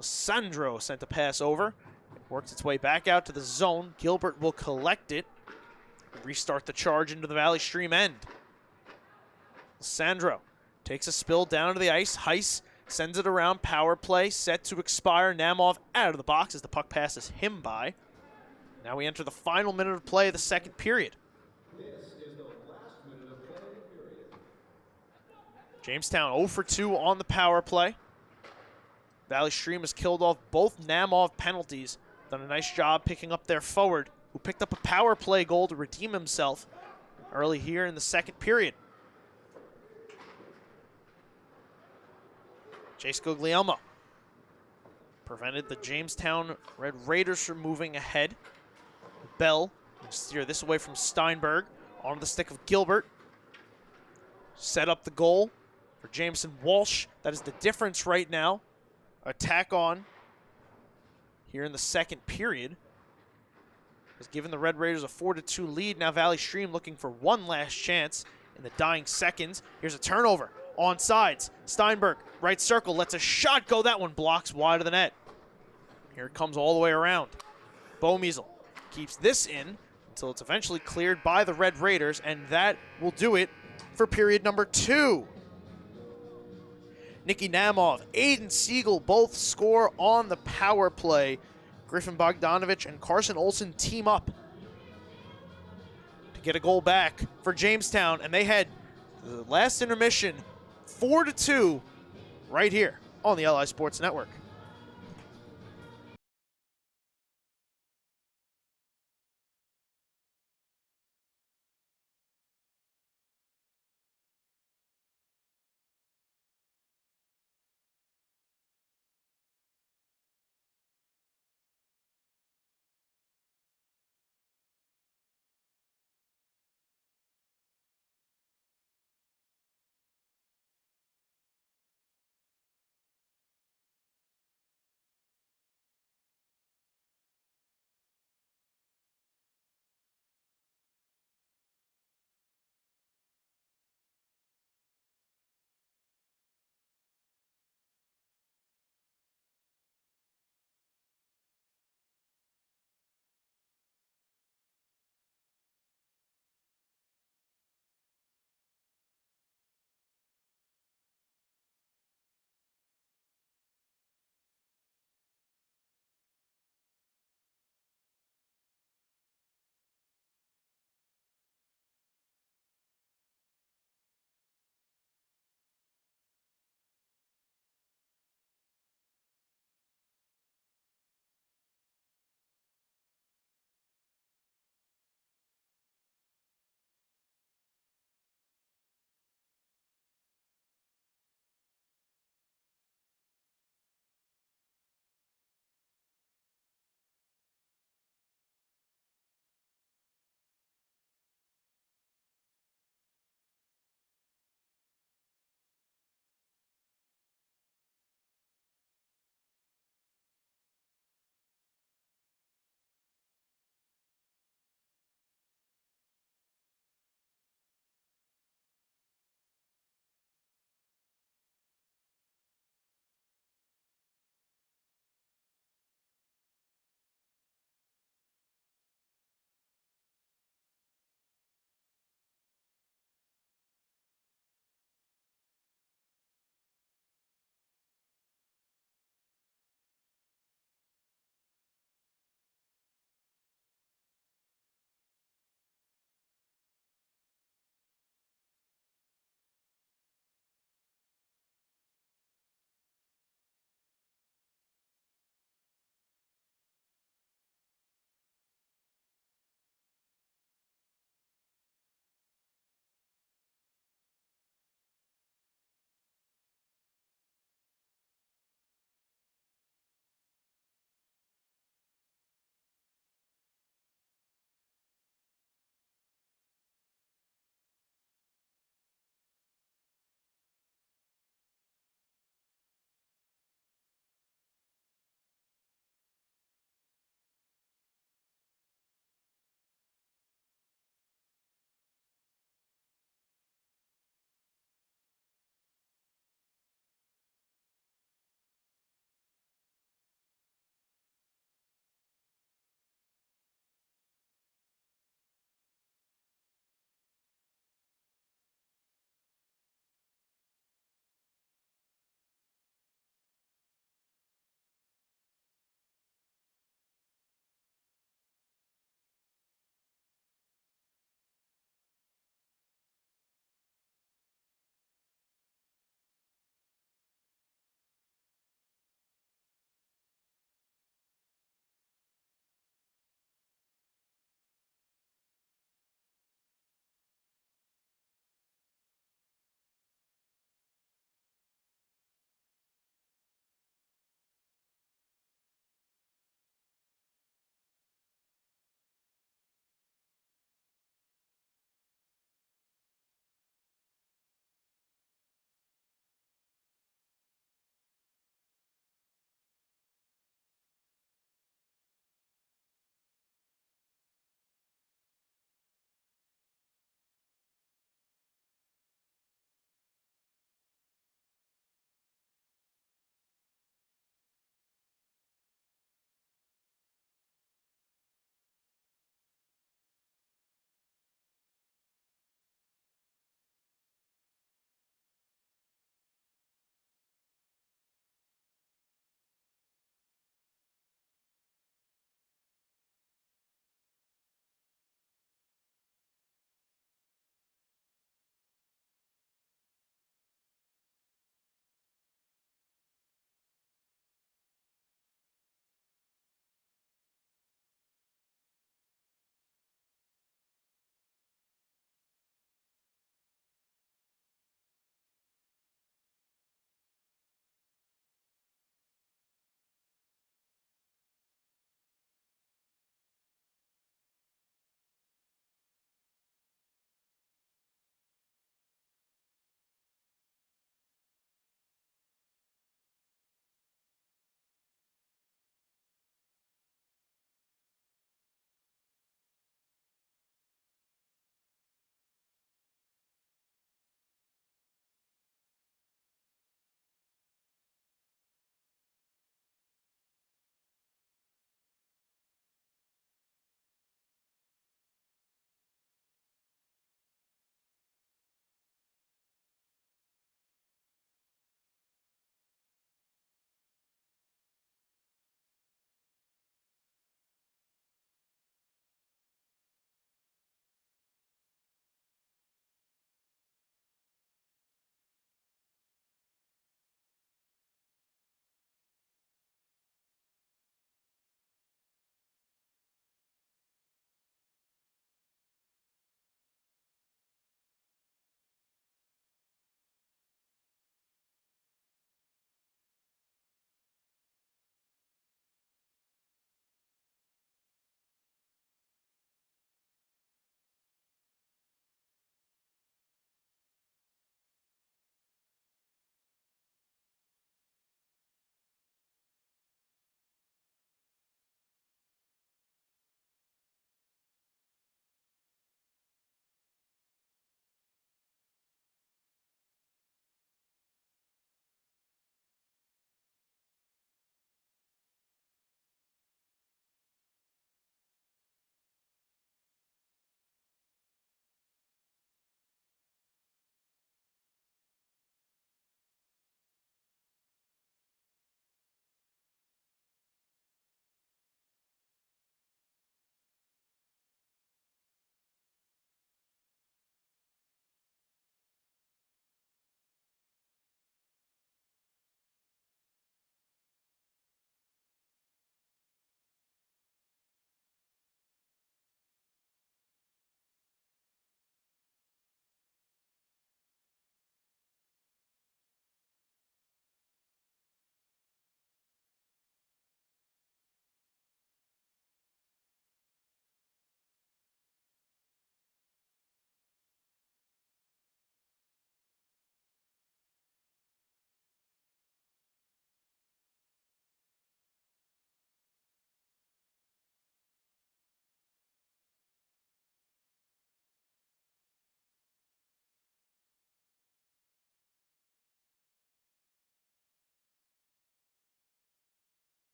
Lissandro sent a pass over. It works its way back out to the zone. Gilbert will collect it. Restart the charge into the Valley Stream end. Lissandro takes a spill down to the ice. Heiss sends it around. Power play set to expire. Namov out of the box as the puck passes him by. Now we enter the final minute of play of the second period. This is the last minute of play of the period. Jamestown 0 for 2 on the power play. Valley Stream has killed off both Namov penalties. Done a nice job picking up their forward, who picked up a power play goal to redeem himself early here in the second period. Chase Guglielmo prevented the Jamestown Red Raiders from moving ahead. Bell will steer this away from Steinberg onto the stick of Gilbert. Set up the goal for Jameson Walsh. That is the difference right now. Attack on here in the second period has given the Red Raiders a 4-2 lead. Now Valley Stream looking for one last chance in the dying seconds. Here's a turnover on sides. Steinberg, right circle, lets a shot go. That one blocks wide of the net. Here it comes all the way around. Bomeasel keeps this in until it's eventually cleared by the Red Raiders, and that will do it for period number 2. Nicky Namov, Aiden Siegel both score on the power play. Griffin Bogdanovich and Carson Olsen team up to get a goal back for Jamestown, and they head the last intermission 4-2 right here on the LI Sports Network.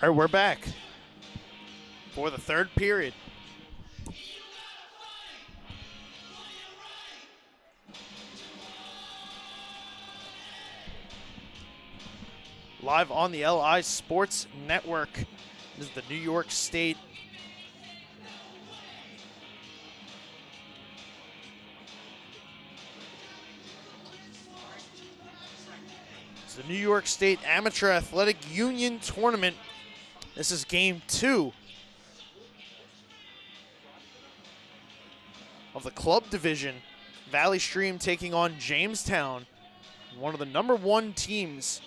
All right, we're back for the third period. Live on the LI Sports Network. This is the New York State the New York State Amateur Athletic Union Tournament. This is game 2 of the club division. Valley Stream taking on Jamestown, one of the #1 teams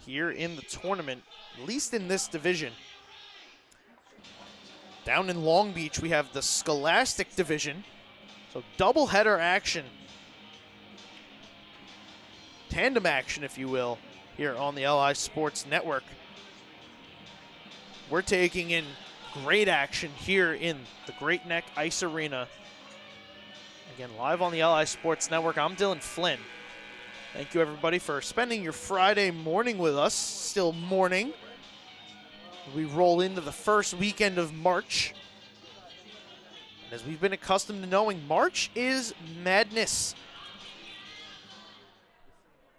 here in the tournament, at least in this division. Down in Long Beach, we have the Scholastic division, so doubleheader action. Tandem action, if you will, here on the LI Sports Network. We're taking in great action here in the Great Neck Ice Arena. Again, live on the LI Sports Network. I'm Dylan Flynn. Thank you, everybody, for spending your Friday morning with us. Still morning. We roll into the first weekend of March. As we've been accustomed to knowing, March is madness.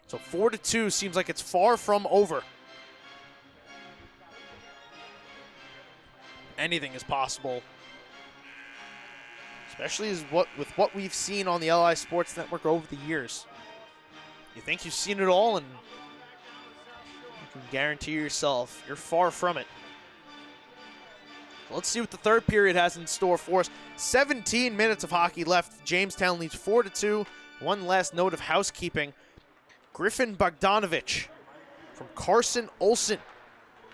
So 4-2 seems like it's far from over. Anything is possible, especially with what we've seen on the LI Sports Network over the years. You think you've seen it all, and you can guarantee yourself you're far from it. Let's see what the third period has in store for us. 17 minutes of hockey left. Jamestown leads 4-2. One last note of housekeeping. Griffin Bogdanovich from Carson Olson.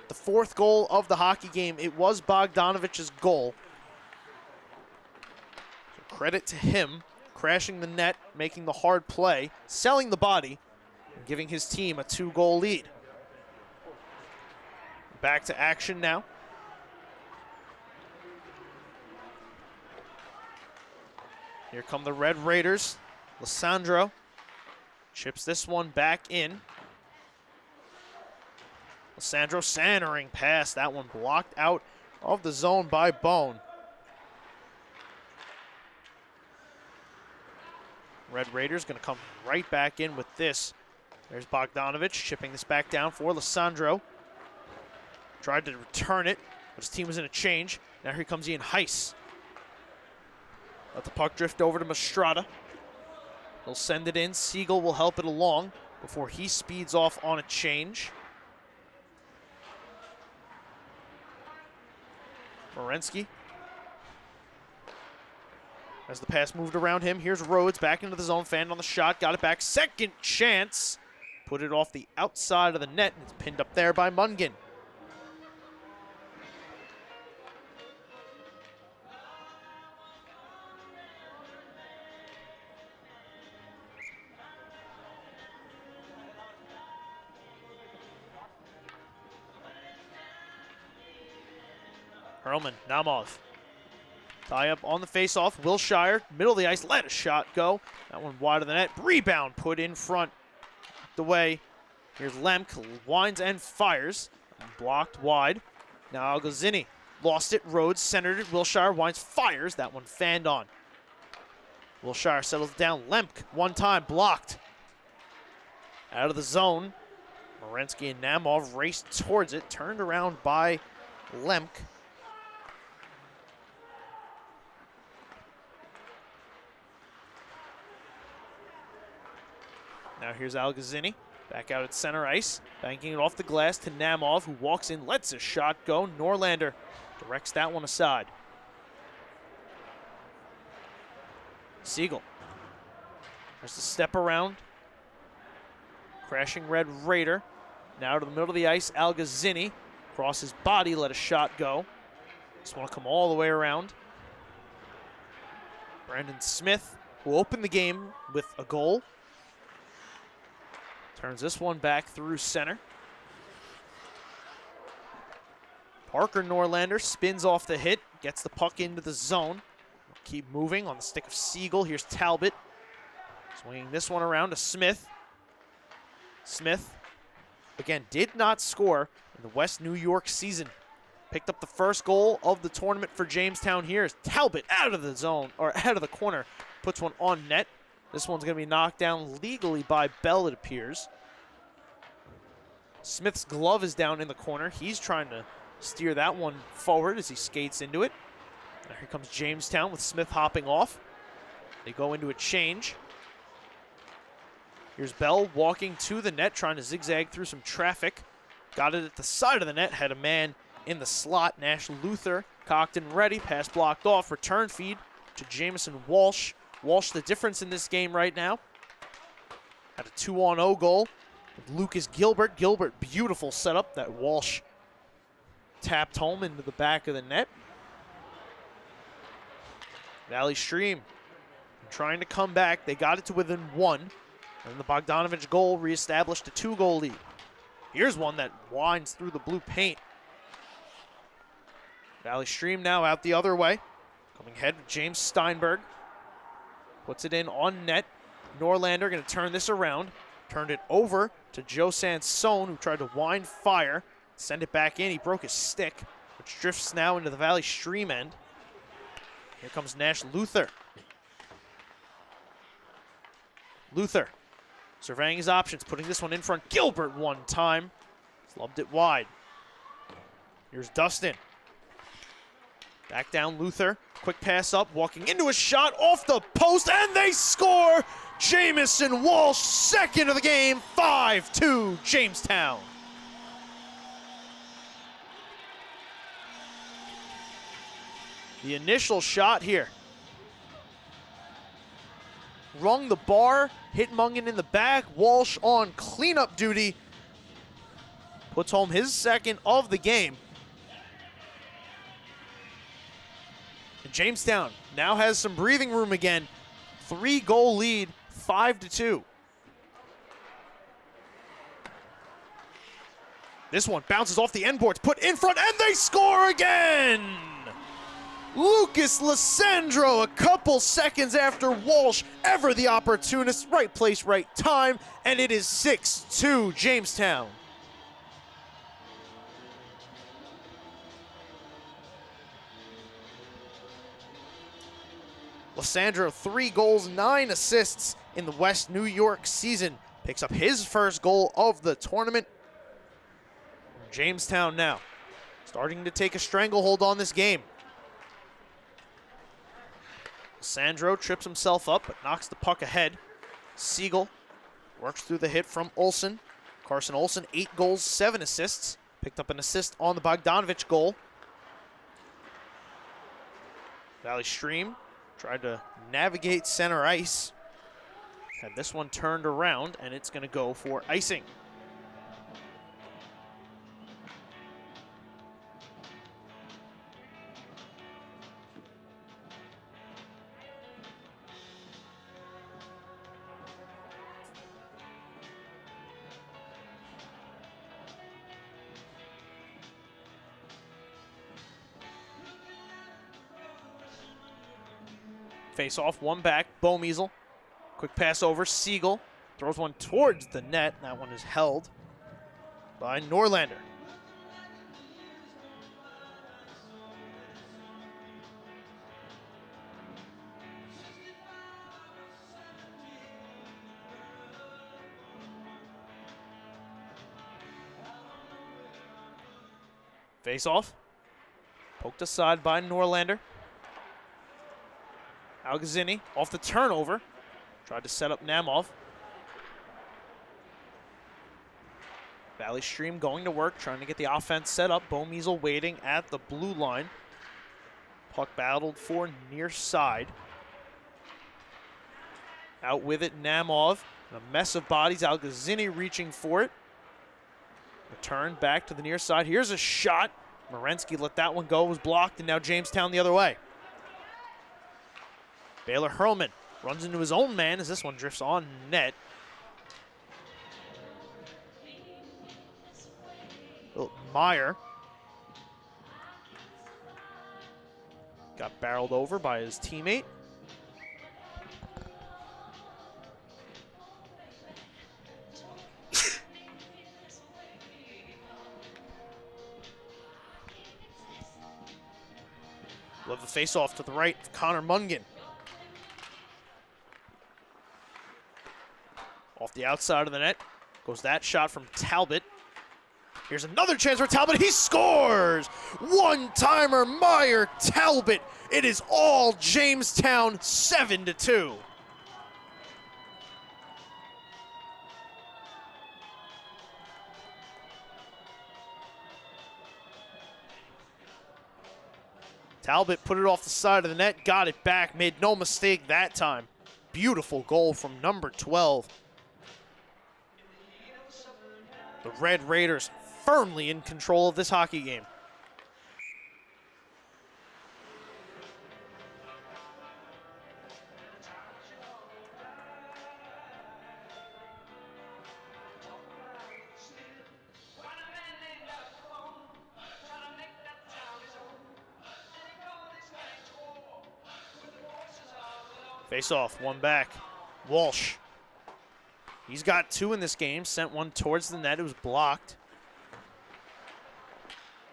The 4th goal of the hockey game. It was Bogdanovich's goal. So credit to him, crashing the net, making the hard play, selling the body, and giving his team a 2-goal lead. Back to action now. Here come the Red Raiders. Lissandro chips this one back in. Lissandro centering pass. That one blocked out of the zone by Bone. Red Raiders going to come right back in with this. There's Bogdanovich chipping this back down for Lissandro. Tried to return it, but his team was in a change. Now here comes Ian Heiss. Let the puck drift over to Mastrada. He'll send it in. Siegel will help it along before he speeds off on a change. Morensky. As the pass moved around him, here's Rhodes back into the zone, fanned on the shot, got it back, second chance. Put it off the outside of the net, and it's pinned up there by Mungan. Hurlman, Naumov. Tie up on the faceoff. Wilshire, middle of the ice, let a shot go. That one wide of the net. Rebound put in front. The way. Here's Lemk, winds and fires. Blocked wide. Now Algazzini lost it. Rhodes centered it. Wilshire winds, fires. That one fanned on. Wilshire settles down. Lemk, one time, blocked. Out of the zone. Morensky and Naumov raced towards it. Turned around by Lemk. Now here's Algazzini, back out at center ice, banking it off the glass to Naumov, who walks in, lets a shot go. Norlander directs that one aside. Siegel. There's the step around. Crashing Red Raider. Now to the middle of the ice, Algazzini. Cross his body, let a shot go. Just want to come all the way around. Brandon Smith, who opened the game with a goal. Turns this one back through center. Parker Norlander spins off the hit, gets the puck into the zone. Keep moving on the stick of Siegel. Here's Talbot. Swinging this one around to Smith. Smith again, did not score in the West New York season. Picked up the first goal of the tournament for Jamestown here as Talbot out of the zone, or out of the corner, puts one on net. This one's going to be knocked down legally by Bell, it appears. Smith's glove is down in the corner. He's trying to steer that one forward as he skates into it. Now here comes Jamestown with Smith hopping off. They go into a change. Here's Bell walking to the net, trying to zigzag through some traffic. Got it at the side of the net, had a man in the slot. Nash Luther cocked and ready, pass blocked off, return feed to Jamison Walsh. Walsh the difference in this game right now. Had a 2-on-0 goal with Lucas Gilbert. Gilbert, beautiful setup that Walsh tapped home into the back of the net. Valley Stream trying to come back. They got it to within one. And the Bogdanovich goal reestablished a 2-goal lead. Here's one that winds through the blue paint. Valley Stream now out the other way. Coming ahead with James Steinberg. Puts it in on net. Norlander going to turn this around. Turned it over to Joe Sansone, who tried to wind fire. Send it back in. He broke his stick, which drifts now into the Valley Stream end. Here comes Nash Luther. Luther surveying his options, putting this one in front. Gilbert one time. Slubbed it wide. Here's Dustin. Back down Luther. Quick pass up, walking into a shot off the post, and they score! Jamison Walsh, second of the game, 5-2 Jamestown. The initial shot here. Rung the bar, hit Mungan in the back. Walsh on cleanup duty. Puts home his second of the game. And Jamestown now has some breathing room again. 3-goal lead, 5-2. This one bounces off the end boards, put in front, and they score again! Lucas Lissandro, a couple seconds after Walsh, ever the opportunist, right place, right time, and it is 6-2 Jamestown. Lissandro, 3 goals, 9 assists in the West New York season. Picks up his first goal of the tournament. Jamestown now starting to take a stranglehold on this game. Lissandro trips himself up, but knocks the puck ahead. Siegel works through the hit from Olsen. Carson Olsen, 8 goals, 7 assists. Picked up an assist on the Bogdanovich goal. Valley Stream tried to navigate center ice. Had this one turned around, and it's going to go for icing. Face off, one back, Bomeasel. Quick pass over, Siegel. Throws one towards the net. That one is held by Norlander. Face off. Poked aside by Norlander. Algazzini off the turnover. Tried to set up Namov. Valley Stream going to work, trying to get the offense set up. Bomeasel waiting at the blue line. Puck battled for near side. Out with it, Namov. A mess of bodies. Algazzini reaching for it. Return back to the near side. Here's a shot. Morensky let that one go. It was blocked, and now Jamestown the other way. Baylor Hurlman runs into his own man as this one drifts on net. Meyer got barreled over by his teammate. We'll have a face-off to the right of Connor Mungan. Off the outside of the net goes that shot from Talbot. Here's another chance for Talbot. He scores! One-timer Meyer Talbot. It is all Jamestown, 7-2. Talbot put it off the side of the net, got it back, made no mistake that time. Beautiful goal from number 12. The Red Raiders firmly in control of this hockey game. Face off, one back. Walsh. He's got two in this game. Sent one towards the net. It was blocked.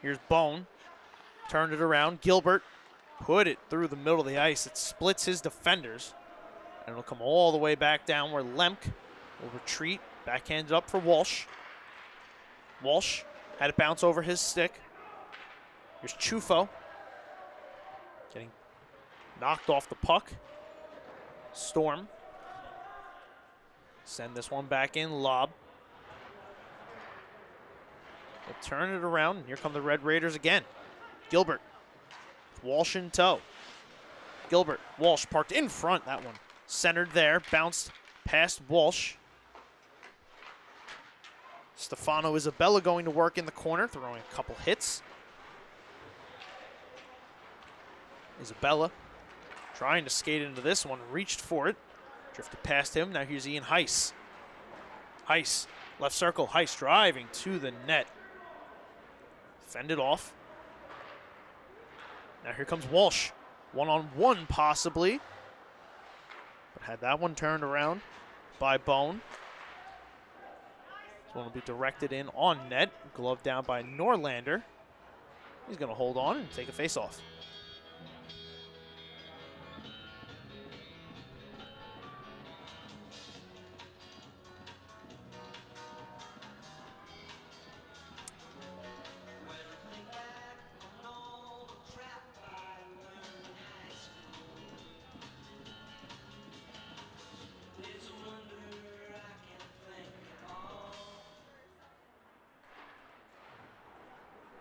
Here's Bone. Turned it around. Gilbert put it through the middle of the ice. It splits his defenders. And it'll come all the way back down where Lemk will retreat. Backhanded up for Walsh. Walsh had it bounce over his stick. Here's Chufo. Getting knocked off the puck. Storm. Send this one back in, lob. They'll turn it around, and here come the Red Raiders again. Gilbert, Walsh in tow. Gilbert, Walsh parked in front, that one. Centered there, bounced past Walsh. Stefano Isabella going to work in the corner, throwing a couple hits. Isabella trying to skate into this one, reached for it. Drifted past him, now here's Ian Heiss. Heiss, left circle, Heiss driving to the net. Fended off. Now here comes Walsh. One-on-one possibly. But had that one turned around by Bone. This one will be directed in on net. Glove down by Norlander. He's going to hold on and take a face-off.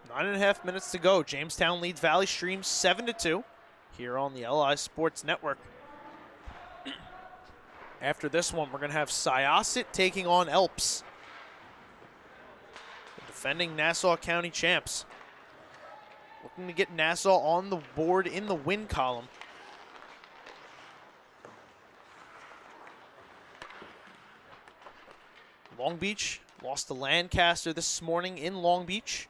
Nine and a half minutes to go. Jamestown leads Valley Stream 7-2 here on the LI Sports Network. After this one, we're going to have Syosset taking on Elps, the defending Nassau County champs. Looking to get Nassau on the board in the win column. Long Beach lost to Lancaster this morning in Long Beach.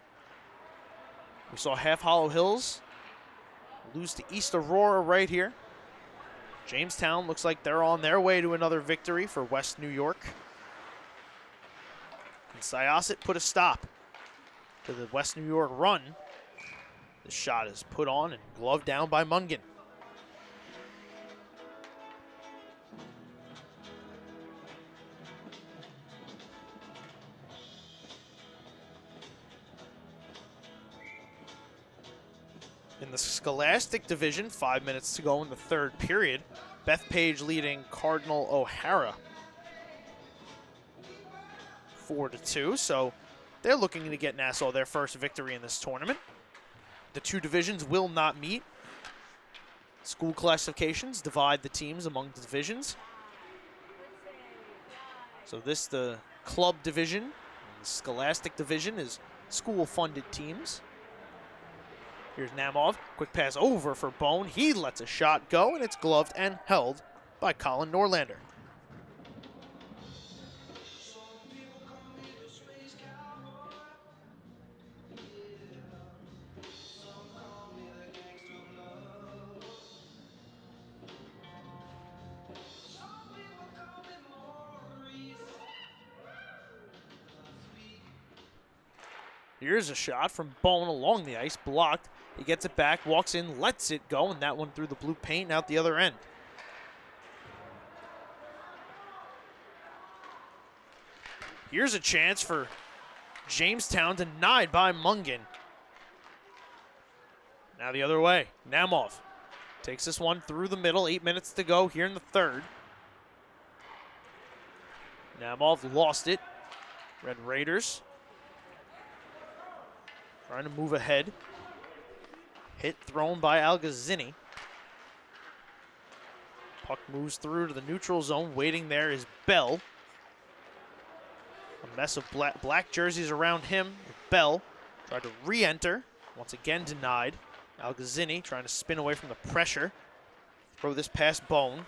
We saw Half Hollow Hills lose to East Aurora right here. Jamestown looks like they're on their way to another victory for West New York. And Syosset put a stop to the West New York run. The shot is put on and gloved down by Mungan. In the Scholastic Division, 5 minutes to go in the third period. Bethpage leading Cardinal O'Hara 4-2, so they're looking to get Nassau their first victory in this tournament. The two divisions will not meet. School classifications divide the teams among the divisions. So the club division, the Scholastic Division is school-funded teams. Here's Namov, quick pass over for Bone. He lets a shot go, and it's gloved and held by Colin Norlander. Here's a shot from Bone along the ice, blocked. He gets it back, walks in, lets it go, and that one through the blue paint out the other end. Here's a chance for Jamestown, denied by Mungan. Now the other way. Namov takes this one through the middle. 8 minutes to go here in the third. Namov lost it. Red Raiders trying to move ahead. Hit thrown by Algazzini. Puck moves through to the neutral zone. Waiting there is Bell. A mess of black jerseys around him. Bell tried to re-enter. Once again denied. Algazzini trying to spin away from the pressure. Throw this past Bone.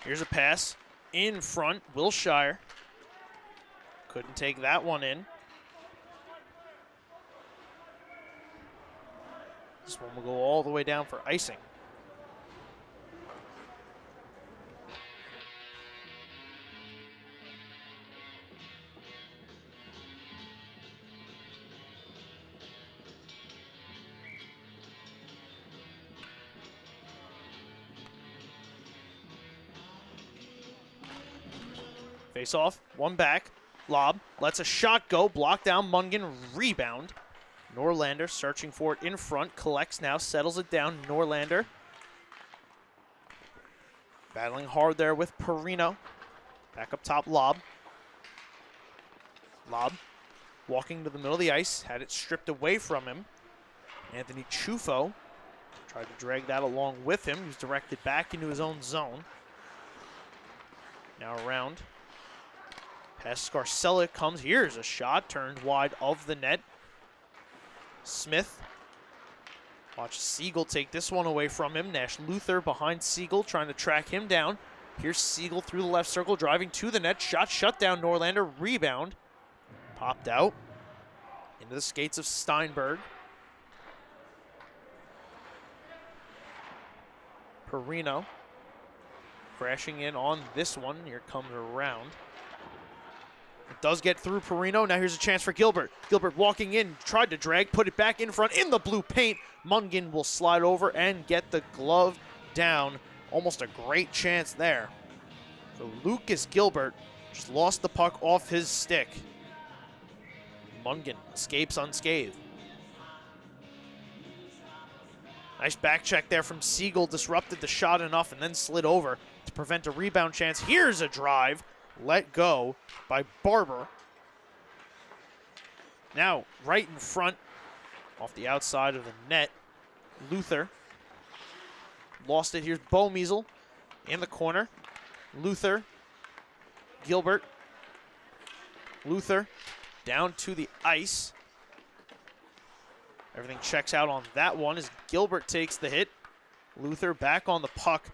Here's a pass in front. Wilshire couldn't take that one in. This one will go all the way down for icing. Face off, one back, lob, lets a shot go, block down Mungan, rebound. Norlander searching for it in front, collects now, settles it down. Norlander battling hard there with Perino. Back up top, lob. Lob walking to the middle of the ice, had it stripped away from him. Anthony Chufo tried to drag that along with him. He was directed back into his own zone. Now around. Past Scarcella comes. Here's a shot turned wide of the net. Smith. Watch Siegel take this one away from him. Nash Luther behind Siegel, trying to track him down. Here's Siegel through the left circle, driving to the net. Shot shut down. Norlander. Rebound. Popped out. Into the skates of Steinberg. Perino. Crashing in on this one. Here comes around. It does get through Perino. Now here's a chance for Gilbert. Gilbert walking in, tried to drag, put it back in front in the blue paint. Mungan will slide over and get the glove down. Almost a great chance there. So Lucas Gilbert just lost the puck off his stick. Mungan escapes unscathed. Nice back check there from Siegel. Disrupted the shot enough and then slid over to prevent a rebound chance. Here's a drive. Let go by Barber. Now, right in front, off the outside of the net, Luther. Lost it. Here's Bomeasel in the corner. Luther. Gilbert. Luther down to the ice. Everything checks out on that one as Gilbert takes the hit. Luther back on the puck.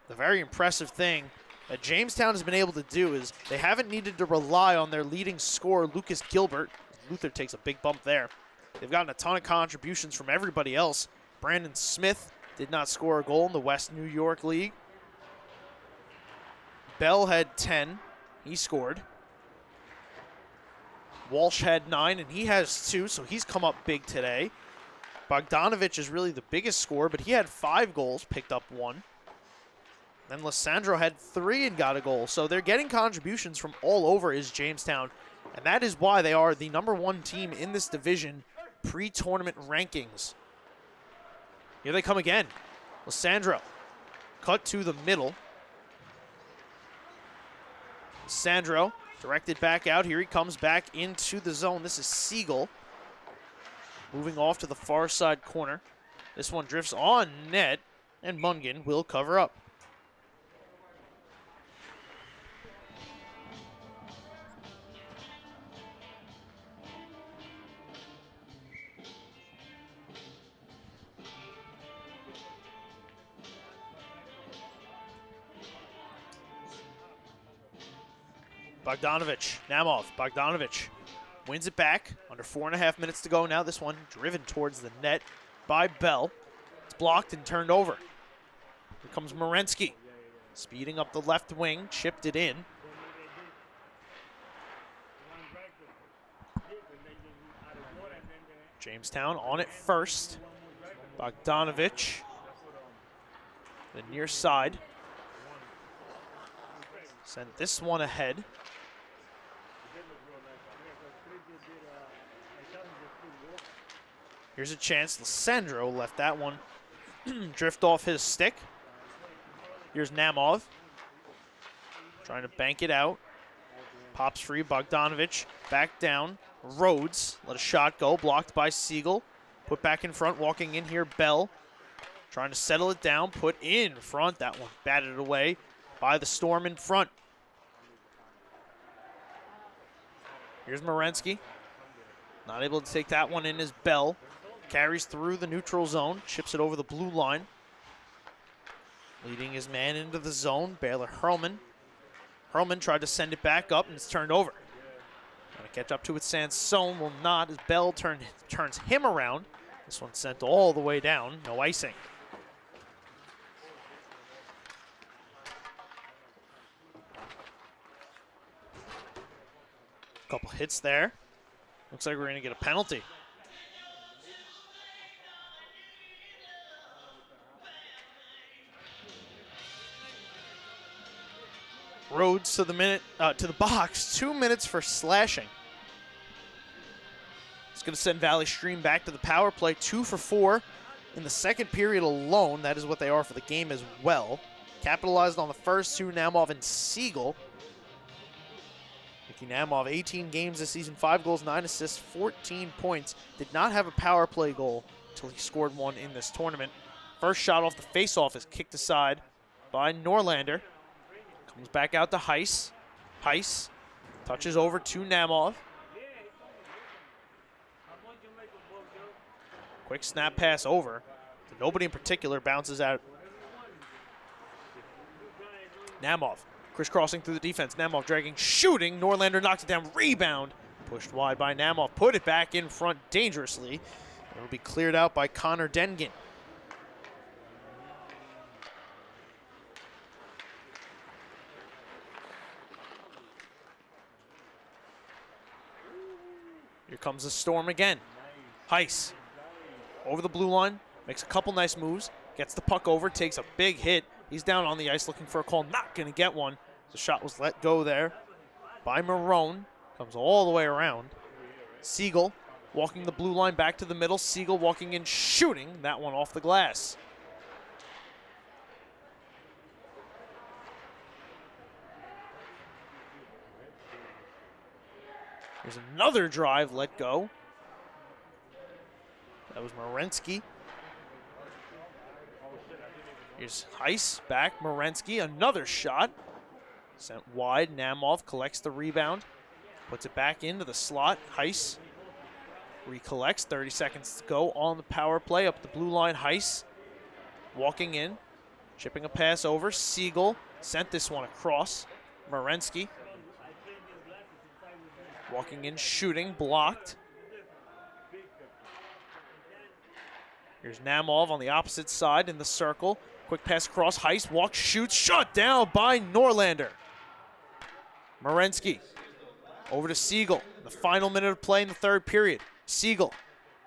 The very impressive thing that Jamestown has been able to do is they haven't needed to rely on their leading scorer, Lucas Gilbert. Luther takes a big bump there. They've gotten a ton of contributions from everybody else. Brandon Smith did not score a goal in the West New York League. Bell had 10. He scored. Walsh had 9, and he has 2, so he's come up big today. Bogdanovich is really the biggest scorer, but he had 5 goals, picked up 1. Then Lissandro had 3 and got a goal. So they're getting contributions from all over is Jamestown. And that is why they are the #1 team in this division pre-tournament rankings. Here they come again. Lissandro cut to the middle. Lissandro directed back out. Here he comes back into the zone. This is Siegel. Moving off to the far side corner. This one drifts on net, and Mungan will cover up. Bogdanovich, Namov, Bogdanovich wins it back. Under 4.5 minutes to go now. This one driven towards the net by Bell. It's blocked and turned over. Here comes Morensky. Speeding up the left wing, chipped it in. Jamestown on it first. Bogdanovich. The near side. Sent this one ahead. Here's a chance. Lissandro left that one drift off his stick. Here's Namov. Trying to bank it out. Pops free. Bogdanovich back down. Rhodes let a shot go. Blocked by Siegel. Put back in front. Walking in here, Bell. Trying to settle it down. Put in front. That one batted away by the Storm in front. Here's Morensky. Not able to take that one in as Bell. Carries through the neutral zone. Chips it over the blue line. Leading his man into the zone. Baylor Hurlman. Hurlman tried to send it back up and it's turned over. Trying to catch up to it. Sansone will not as Bell turns him around. This one sent all the way down. No icing. Couple hits there. Looks like we're going to get a penalty. Rhodes to the box. 2 minutes for slashing. It's going to send Valley Stream back to the power play. 2 for 4 in the second period alone. That is what they are for the game as well. Capitalized on the first two, Namov and Siegel. Mickey Namov, 18 games this season, 5 goals, 9 assists, 14 points. Did not have a power play goal until he scored one in this tournament. First shot off the faceoff is kicked aside by Norlander. Comes back out to Heiss. Heiss touches over to Namov. Quick snap pass over. Nobody in particular, bounces out. Namov crisscrossing through the defense. Namov dragging, shooting. Norlander knocks it down. Rebound. Pushed wide by Namov. Put it back in front dangerously. It'll be cleared out by Connor Dengen. Here comes the Storm again. Heiss over the blue line, makes a couple nice moves, gets the puck over, takes a big hit. He's down on the ice looking for a call, not going to get one. The shot was let go there by Marone. Comes all the way around. Siegel walking the blue line back to the middle. Siegel walking in, shooting. That one off the glass. There's another drive let go. That was Morensky. Here's Heiss back. Morensky, another shot. Sent wide. Namov collects the rebound. Puts it back into the slot. Heiss recollects. 30 seconds to go on the power play. Up the blue line. Heiss walking in. Chipping a pass over. Siegel sent this one across. Morensky walking in, shooting, blocked. Here's Namov on the opposite side in the circle. Quick pass across, Heiss walks, shoots, shut down by Norlander. Morensky over to Siegel. The final minute of play in the third period. Siegel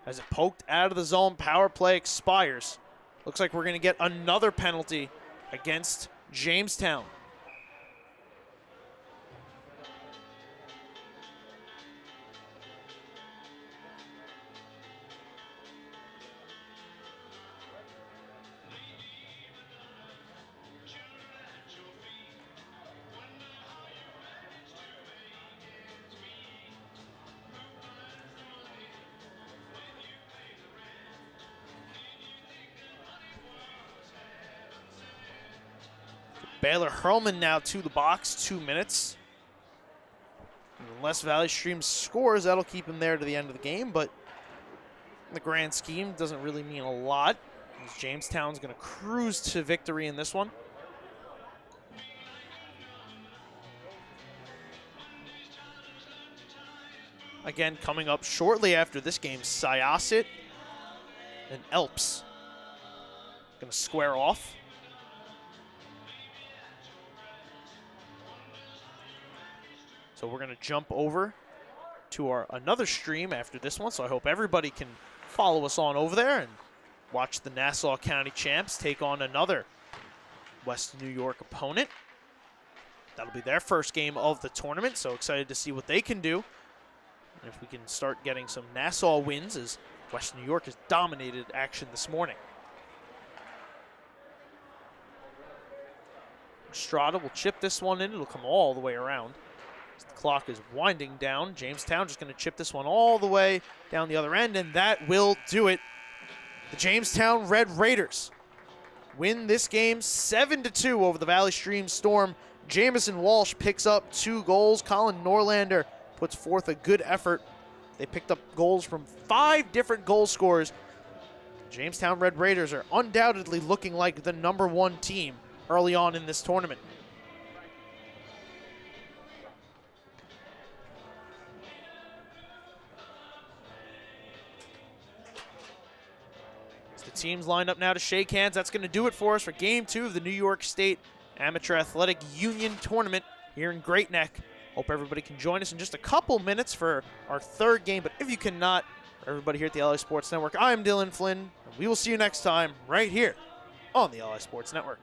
has it poked out of the zone. Power play expires. Looks like we're going to get another penalty against Jamestown. Baylor Hurlman now to the box, 2 minutes. Unless Valley Stream scores, that'll keep him there to the end of the game, but in the grand scheme, doesn't really mean a lot. As Jamestown's going to cruise to victory in this one. Again, coming up shortly after this game, Syosset and Elps going to square off. So we're going to jump over to our another stream after this one. So I hope everybody can follow us on over there and watch the Nassau County Champs take on another West New York opponent. That'll be their first game of the tournament, so excited to see what they can do. And if we can start getting some Nassau wins, as West New York has dominated action this morning. Estrada will chip this one in. It'll come all the way around. As the clock is winding down, Jamestown just going to chip this one all the way down the other end, and that will do it. The Jamestown Red Raiders win this game 7-2 over the Valley Stream Storm. Jamison Walsh picks up 2 goals. Colin Norlander puts forth a good effort. They picked up goals from 5 different goal scorers. Jamestown Red Raiders are undoubtedly looking like the #1 team early on in this tournament. Teams lined up now to shake hands. That's going to do it for us for Game 2 of the New York State Amateur Athletic Union Tournament here in Great Neck. Hope everybody can join us in just a couple minutes for our 3rd game, but if you cannot, for everybody here at the LA Sports Network, I'm Dylan Flynn, and we will see you next time right here on the LA Sports Network.